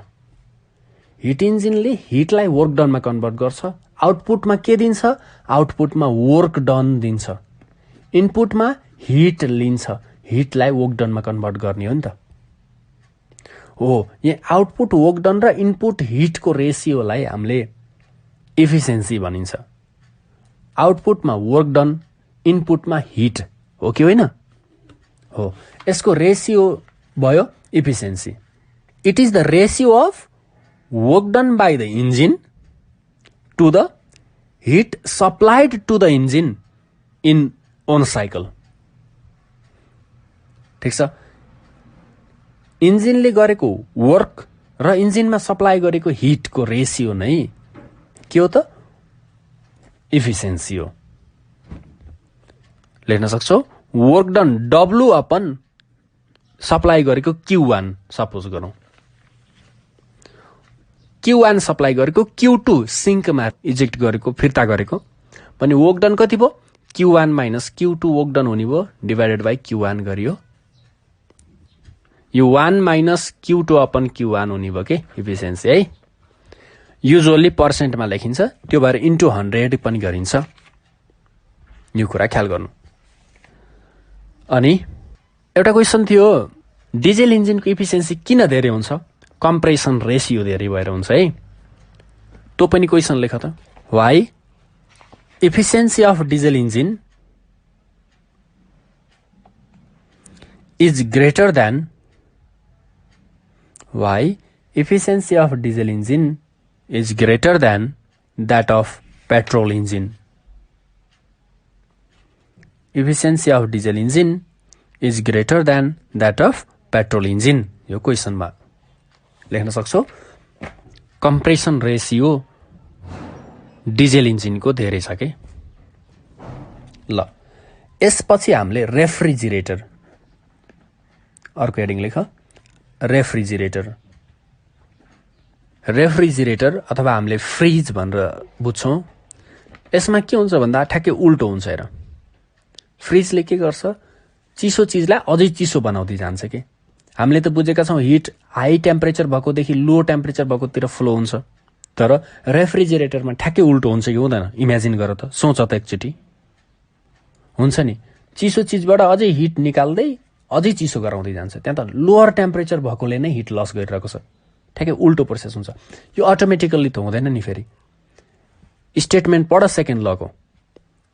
हिट इन्जिनले हिटलाई वर्क डनमा कन्भर्ट गर्छ। आउटपुटमा के दिन्छ, आउटपुटमा वर्क डन दिन्छ, इनपुटमा हिट लिन्छ, हिटलाई वर्क डनमा कन्भर्ट गर्ने हो नि त। हो, यहाँ आउटपुट वर्क डन र इनपुट हिटको रेसियोलाई हामीले इफिसियन्सी भनिन्छ। आउटपुटमा वर्क डन, इनपुटमा हिट, हो कि होइन? हो, यसको रेसियो भयो efficiency. It is the ratio of work done by the engine to the heat supplied to the engine in one cycle. ठिक छ, इन्जिनले गरेको वर्क र इन्जिनमा सप्लाई गरेको हिटको रेसियो नै के हो त, इफिसियन्सी हो। लेख्न सक्छौ, work done W upon supply गरेको Q1 सपोज गरौँ, Q1 सप्लाई गरेको Q2 सिङ्कमा इजेक्ट गरेको, फिर्ता गरेको भने वर्क डन कति भयो, Q1 minus Q2 work done हुने भयो, डिभाइडेड बाई Q1 गरियो। यो 1 माइनस Q2 अपन Q1 हुने भयो के इफिसियन्सी है। युजुअली पर्सेन्टमा लेखिन्छ, त्यो भएर इन्टु 100 पनि गरिन्छ। यो कुरा ख्याल गर्नु। अनि एउटा क्वेसन थियो, डिजेल इन्जिनको इफिसियन्सी किन धेरै हुन्छ, कम्प्रेसन रेसियो धेरै भएर हुन्छ है। त्यो पनि क्वेसन लेख त, why efficiency of diesel engine is greater than, why efficiency of diesel engine is greater than that of petrol engine. Efficiency of diesel engine is greater than that of petrol engine. यो क्वेसनमा लेख्न सक्छौ, compression ratio diesel इन्जिनको धेरै छ के। ल यसपछि हामीले रेफ्रिजिरेटर, अर्को हेडिङ लेख, रेफ्रिजिरेटर अथवा हामीले फ्रिज भनेर बुझ्छौँ। यसमा के हुन्छ भन्दा ठ्याक्कै उल्टो हुन्छ। हेर, फ्रिजले के गर्छ, चिसो चिजलाई अझै चिसो बनाउँदै जान्छ कि। हामीले त बुझेका छौँ हिट हाई टेम्परेचर भएकोदेखि लो टेम्परेचर भएकोतिर फ्लो हुन्छ, तर रेफ्रिजिरेटरमा ठ्याक्कै उल्टो हुन्छ कि हुँदैन? इमेजिन गर त, सोच त एकचोटि। हुन्छ नि, चिसो चिजबाट अझै हिट निकाल्दै अझै चिसो गराउँदै जान्छ। त्यहाँ त लोअर टेम्परेचर भएकोले नै हिट लस गरिरहेको छ। ठ्याक्कै उल्टो प्रोसेस हुन्छ। यो अटोमेटिकल्ली त हुँदैन नि। फेरि स्टेटमेन्ट पढ सेकेन्ड लको,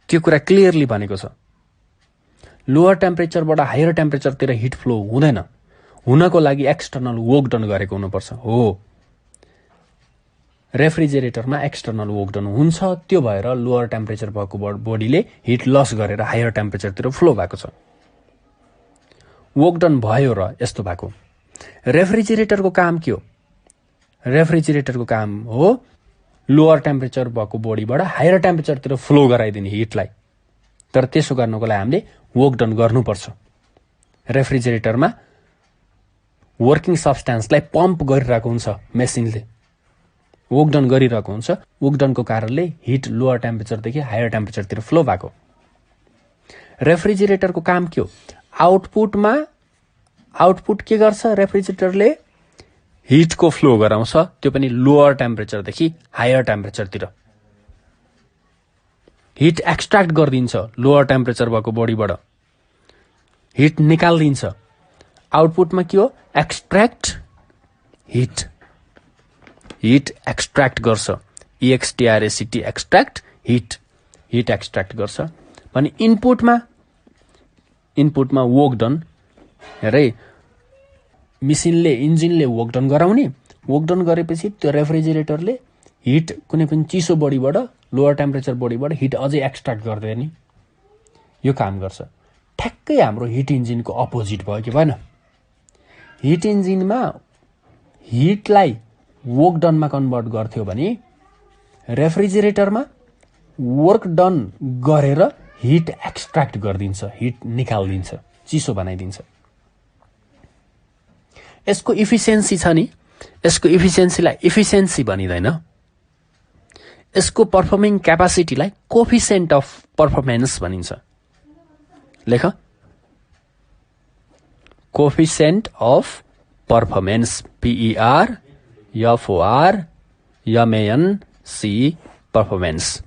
त्यो कुरा क्लियरली भनेको छ। लोअर टेम्परेचरबाट हायर टेम्परेचरतिर हिट फ्लो हुँदैन। हुनको लागि एक्सटर्नल वर्क डन गरेको हुनुपर्छ। हो, रेफ्रिजिरेटरमा एक्सटर्नल वर्क डन हुन्छ, त्यो भएर लोअर टेम्परेचर भएको बडीले हिट लस गरेर हायर टेम्परेचरतिर फ्लो भएको छ। वर्क डन भयो र यस्तो भएको। रेफ्रिजिरेटरको काम के हो? रेफ्रिजिरेटरको काम हो लोअर टेम्परेचर भएको बडीबाट हायर टेम्परेचरतिर फ्लो गराइदिने हिटलाई। तर त्यसो गर्नको लागि हामीले वर्क डन गर्नुपर्छ। रेफ्रिजिरेटरमा वर्किङ सब्स्टान्सलाई पम्प गरिरहेको हुन्छ मेसिनले, वर्क डन गरिरहेको हुन्छ। वर्क डनको कारणले हिट लोअर टेम्परेचरदेखि हायर टेम्परेचरतिर फ्लो भएको। रेफ्रिजरेटरको काम के हो? आउटपुट के गर्छ? रेफ्रिजरेटरले हिटको फ्लो गराउँछ, त्यो पनि लोअर टेम्परेचरदेखि हायर टेम्परेचरतिर। हिट एक्सट्र्याक्ट गरिदिन्छ लोअर टेम्परेचर भएको बडीबाट, हिट निकालिदिन्छ। आउटपुटमा के हो? एक्सट्र्याक्ट हिट, हिट एक्सट्र्याक्ट गर्छ। EXTRACT extract hit, hit extract गर्छ। भने इनपुटमा वर्क डन, हेरै मिसिनले इन्जिनले वर्क डन गराउने, वर्क डन गरेपछि त्यो रेफ्रिजरेटरले हिट कुनै पनि चिसो बडीबाट, लोअर टेम्परेचर बडीबाट हिट अझै एक्सट्र्याक्ट गर्दैन नि, यो काम गर्छ। ठ्याक्कै हाम्रो हिट इन्जिनको अपोजिट भयो कि भएन? हिट इन्जिनमा हिटलाई वर्क डनमा कन्भर्ट गर्थ्यो भने रेफ्रिजरेटरमा वर्क डन गरेर हिट एक्सट्र्याक्ट गरिदिन्छ, हिट निकालिदिन्छ, चिसो बनाइदिन्छ। यसको इफिसियन्सी छ नि, यसको इफिसियन्सीलाई इफिसियन्सी भनिँदैन, यसको पर्फर्मिङ क्यापासिटीलाई कोफिसिएन्ट अफ पर्फर्मेन्स भनिन्छ। लेख, coefficient of performance, PERFORMANC performance,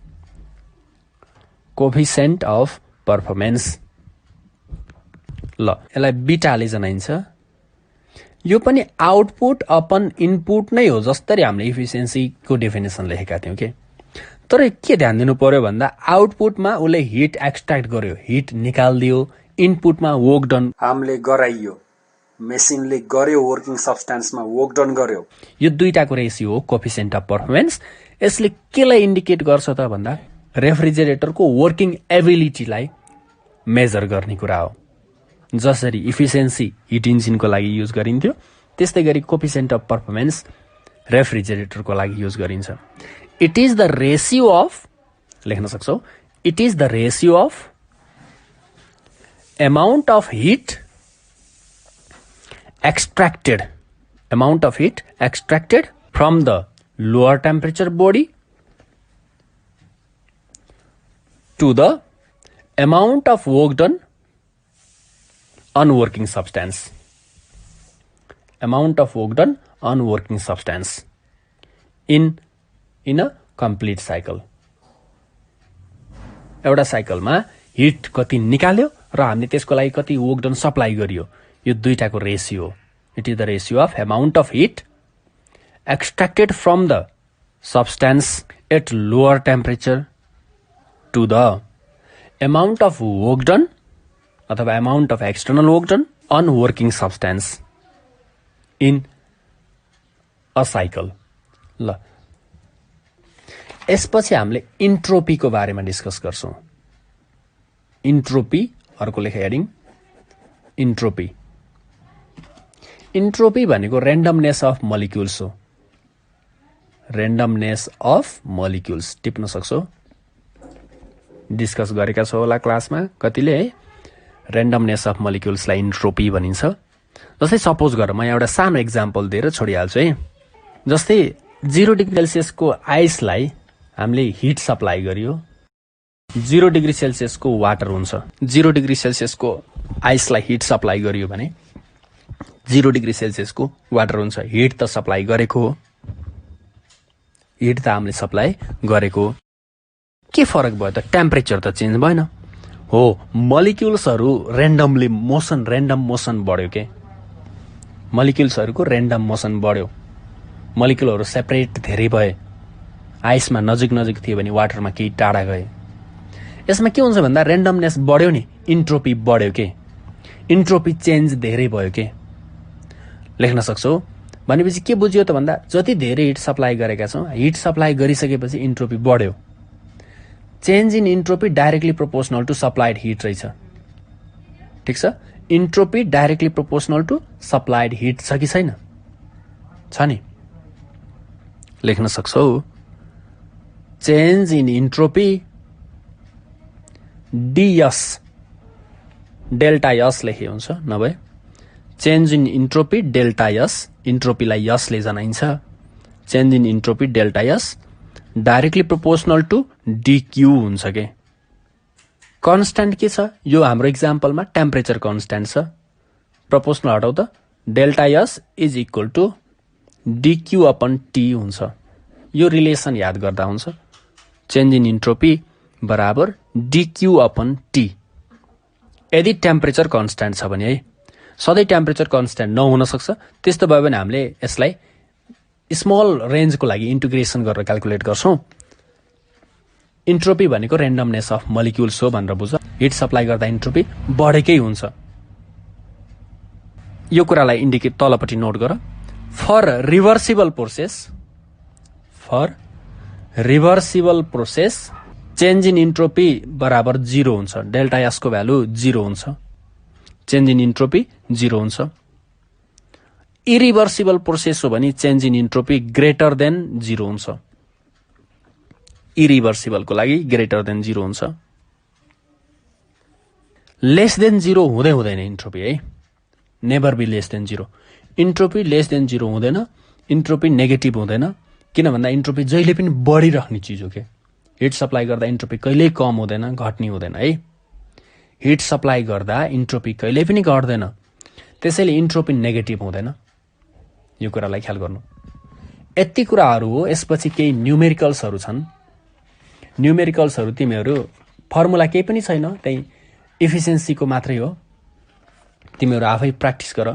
coefficient of performance. ल, यसलाई बिटाले जनाइन्छ। यो पनि आउटपुट अपन इनपुट नै हो, जसरी हामीले इफिसियन्सीको डेफिनेसन लेखेका थियौँ के। तर के ध्यान दिनु पर्यो भन्दा आउटपुटमा उसले हिट एक्सट्र्याक्ट गर्यो, हिट निकालिदियो। इनपुटमा वर्क डन हामीले गराइयो, मेसिनले गर्यो, वर्किङ सब्स्टान्समा वर्क डन गर्यो। यो दुईटाको रेसियो हो कोफिसिएन्ट अफ पर्फर्मेन्स। यसले केलाई इन्डिकेट गर्छ त भन्दा रेफ्रिजरेटरको वर्किङ एबिलिटीलाई मेजर गर्ने कुरा हो। जसरी इफिसियन्सी हिट इन्जिनको लागि युज गरिन्थ्यो, त्यस्तै गरी कोफिसिएन्ट अफ पर्फर्मेन्स रेफ्रिजरेटरको लागि युज गरिन्छ। It is the ratio of, लेख्न सक्छौ, it is the ratio of amount of heat extracted from the lower temperature body to the amount of work done on working substance, amount of work done on working substance in a complete cycle। एउटा साइकलमा hit कति निकाल्यो र हामीले त्यसको लागि कति work done supply गरियो, यो दुईटाको ratio. It is the ratio of amount of heat extracted from the substance at lower temperature to the amount of work done अथवा amount of external work done on working substance in a cycle. ल, यसपछि हामीले इन्ट्रोपीको बारेमा discuss गर्छौँ। Entropy, अर्को लेख heading entropy. Entropy भनेको रेन्डमनेस of molecules हो। रेन्डमनेस अफ मलिक्युल्स टिप्न सक्छौ, डिस्कस गरेका छौ होला क्लासमा कतिले है। रेन्डमनेस अफ मलिक्युल्सलाई इन्ट्रोपी भनिन्छ। जस्तै सपोज गर म एउटा सानो एक्जाम्पल दिएर छोडिहाल्छु है। जस्तै 0 डिग्री सेल्सियसको आइसलाई हामीले हिट सप्लाई गरियो, 0 डिग्री सेल्सियसको वाटर हुन्छ। 0 डिग्री सेल्सियसको आइसलाई हिट सप्लाई गरियो भने 0 डिग्री सेल्सियसको वाटर हुन्छ। हिट त सप्लाई गरेको हो, हिट त हामीले सप्लाई गरेको। के फरक भयो त? टेम्परेचर त चेन्ज भएन हो। मलिक्युल्सहरू रेन्डम मोसन बढ्यो के, मलिक्युल्सहरूको रेन्डम मोसन बढ्यो। मलिक्युलहरू सेपरेट धेरै भए, आइसमा नजिक थिए भने वाटरमा केही टाढा गए। यसमा के हुन्छ भन्दा रेन्डमनेस बढ्यो नि, इन्ट्रोपी बढ्यो के, इन्ट्रोपी चेन्ज धेरै भयो के। लेख्न सक्छौ। भनेपछि के बुझ्यो त भन्दा जति धेरै हिट सप्लाई गरेका छौँ, हिट सप्लाई गरिसकेपछि इन्ट्रोपी बढ्यो। Change in entropy directly proportional to supplied heat रहेछ। ठिक छ, entropy directly proportional to supplied heat छ कि छैन? छ नि। लेख्न सक्छौ, change in entropy ds, delta S लेखे हुन्छ, नभए change in entropy delta S, इन्ट्रोपीलाई यसले जनाइन्छ। Change in entropy delta S directly proportional to dQ हुन्छ के। कन्स्ट्यान्ट के छ यो हाम्रो इक्जाम्पलमा टेम्परेचर कन्स्ट्यान्ट छ। प्रोपोर्सनल हटाउ त delta S is equal to D Q upon T हुन्छ। यो रिलेसन याद गर्दा हुन्छ। चेन्ज इन इन्ट्रोपी बराबर डिक्यू अपन टी। यदि टेम्परेचर कन्स्ट्यान्ट छ भने है, सधैँ टेम्परेचर कन्स्ट्यान्ट नहुन सक्छ। त्यस्तो भयो भने हामीले यसलाई स्मल रेन्जको लागि इन्टिग्रेसन गरेर क्याल्कुलेट गर्छौँ। इन्ट्रोपी भनेको रेन्डमनेस अफ मलिक्युल्स हो भनेर बुझ। हिट सप्लाई गर्दा इन्ट्रोपी बढेकै हुन्छ। यो कुरालाई इन्डिकेट तलपट्टि नोट गर। For reversible process change in entropy बराबर 0 हुन्छ। डेल्टा यसको भ्यालु 0 हुन्छ। चेन्ज इन इन्ट्रोपी 0 हुन्छ। इरिभर्सिबल प्रोसेस हो भने change in entropy greater than 0 हुन्छ। इरिभर्सिबलको लागि ग्रेटर देन 0 हुन्छ। लेस देन 0 हुँदै हुँदैन इन्ट्रोपी है। Never be less than 0। Entropy less than 0 हुँदैन। इन्ट्रोपी नेगेटिभ हुँदैन। किन भन्दा इन्ट्रोपी जहिले पनि बढिरहने चिज हो के। हिट सप्लाई गर्दा इन्ट्रोपी कहिल्यै कम हुँदैन, घट्ने हुँदैन है। हिट सप्लाई गर्दा इन्ट्रोपी कहिल्यै पनि घट्दैन। त्यसैले इन्ट्रोपी नेगेटिभ हुँदैन। यो कुरालाई ख्याल गर्नु। यति कुराहरू हो। यसपछि केही न्युमेरिकल्सहरू छन्। न्युमेरिकल्सहरू तिमीहरू फर्मुला केही पनि छैन, त्यही इफिसियन्सीको मात्रै हो। तिमीहरू आफै प्र्याक्टिस गर,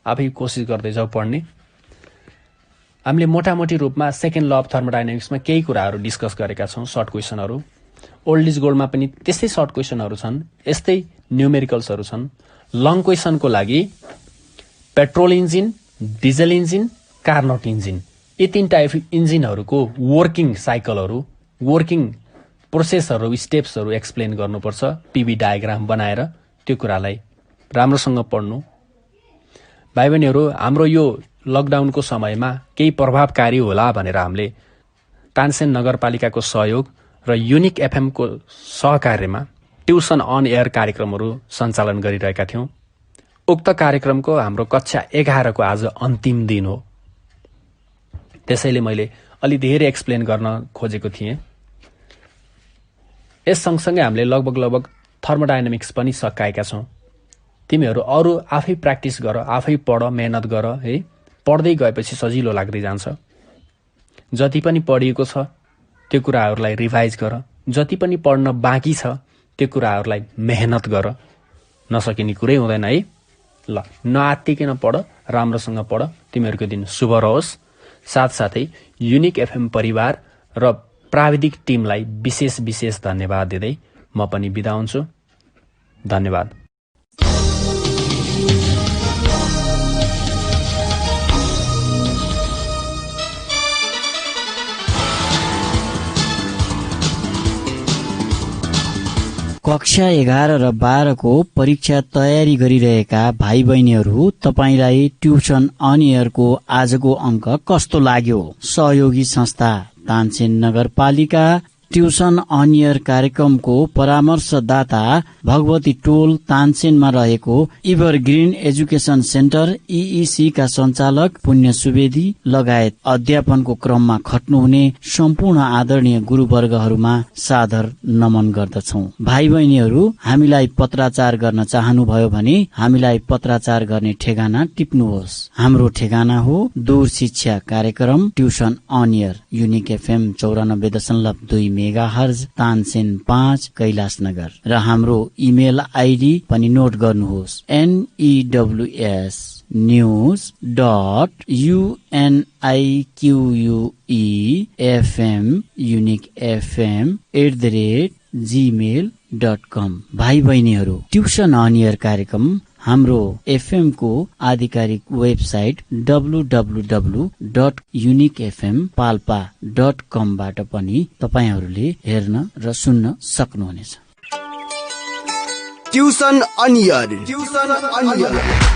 आफै कोसिस गर्दै जाऊ पढ्ने। हामीले मोटामोटी रूपमा सेकेन्ड ल अफ थर्मोडाइनामिक्समा केही कुराहरू डिस्कस गरेका छौँ, सर्ट क्वेसनहरू। ओल्ड इज गोल्डमा पनि त्यस्तै सर्ट क्वेसनहरू छन्, यस्तै न्युमेरिकल्सहरू छन्। लङ क्वेसनको लागि petrol engine, diesel engine, Carnot engine, यी तीनटा इन्जिनहरूको वर्किङ साइकलहरू, वर्किङ प्रोसेसहरू, स्टेप्सहरू एक्सप्लेन गर्नुपर्छ पिभी डायग्राम बनाएर। त्यो कुरालाई राम्रोसँग पढ्नु। भाइ बहिनीहरू, हाम्रो यो लकडाउनको समयमा केही प्रभावकारी होला भनेर हामीले तानसेन नगरपालिकाको सहयोग र युनिक एफएमको सहकार्यमा ट्युसन अन एयर कार्यक्रमहरू सञ्चालन गरिरहेका थियौँ। उक्त कार्यक्रमको हाम्रो कक्षा 11 को आज अन्तिम दिन हो। त्यसैले मैले अलि धेरै एक्सप्लेन गर्न खोजेको थिएँ। यस सँगसँगै हामीले लगभग थर्मोडाइनामिक्स पनि सकाएका छौँ। तिमीहरू अरू आफै प्र्याक्टिस गर, आफै पढ, मेहनत गर है। पढ्दै गएपछि सजिलो लाग्दै जान्छ। जति पनि पढिएको छ त्यो कुराहरूलाई रिभाइज गर। जति पनि पढ्न बाँकी छ त्यो कुराहरूलाई मेहनत गर। नसकिने कुरै हुँदैन है। ल, नआत्तिकन पढ, राम्रोसँग पढ। तिमीहरूको दिन शुभ रहोस्। साथसाथै युनिक एफएम परिवार र प्राविधिक टिमलाई विशेष धन्यवाद दिँदै म पनि बिदा हुन्छु। धन्यवाद। कक्षा 11 र 12 को परीक्षा तयारी गरिरहेका भाइ बहिनीहरू, तपाईलाई ट्युसन अन एयरको आजको अङ्क कस्तो लाग्यो? सहयोगी संस्था तानसेन नगरपालिका ट्युसन अन एयर कार्यक्रमको परामर्शदाता भगवती टोल तानसेनमा रहेको इभरग्रीन एजुकेसन सेन्टर EEC का सञ्चालक पुण्य सुवेदी लगायत अध्यापनको क्रममा खट्नुहुने सम्पूर्ण आदरणीय गुरुवर्गहरूमा सादर नमन गर्दछौ। भाइ बहिनीहरू, हामीलाई पत्राचार गर्न चाहनुभयो भने हामीलाई पत्राचार गर्ने ठेगाना टिप्नुहोस्। हाम्रो ठेगाना हो दूर शिक्षा कार्यक्रम tuition on air, Unique FM 94.2 megahertz, Tansen 5, Kailashnagar. र हाम्रो इमेल आइडी पनि नोट गर्नुहोस्, news.unikfm@gmail.com। भाइ बहिनीहरू, ट्युसन अन एयर कार्यक्रम हाम्रो FM को आधिकारिक वेबसाइट www.unicfmpalpa.com बाट पनि तपाईहरूले हेर्न र सुन्न सक्नुहुनेछ। Tuition on Air.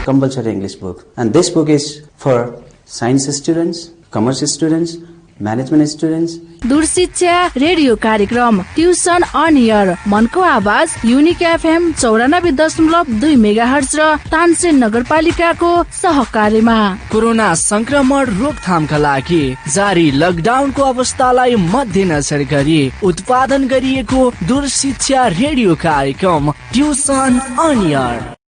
Compulsory English book, and this book is for science students, commerce students, management students दूर शिक्षा रेडियो कार्यक्रम ट्युसन अन एयर मनको आवाज युनिक एफएम 94.2 मेगाहर्ज र तानसेन नगरपालिकाको सहकार्यमा कोरोना संक्रमण रोकथामका लागि जारी लकडाउनको अवस्थालाई मध्यनजर गरी उत्पादन गरिएको दूर शिक्षा रेडियो कार्यक्रम ट्युसन अन एयर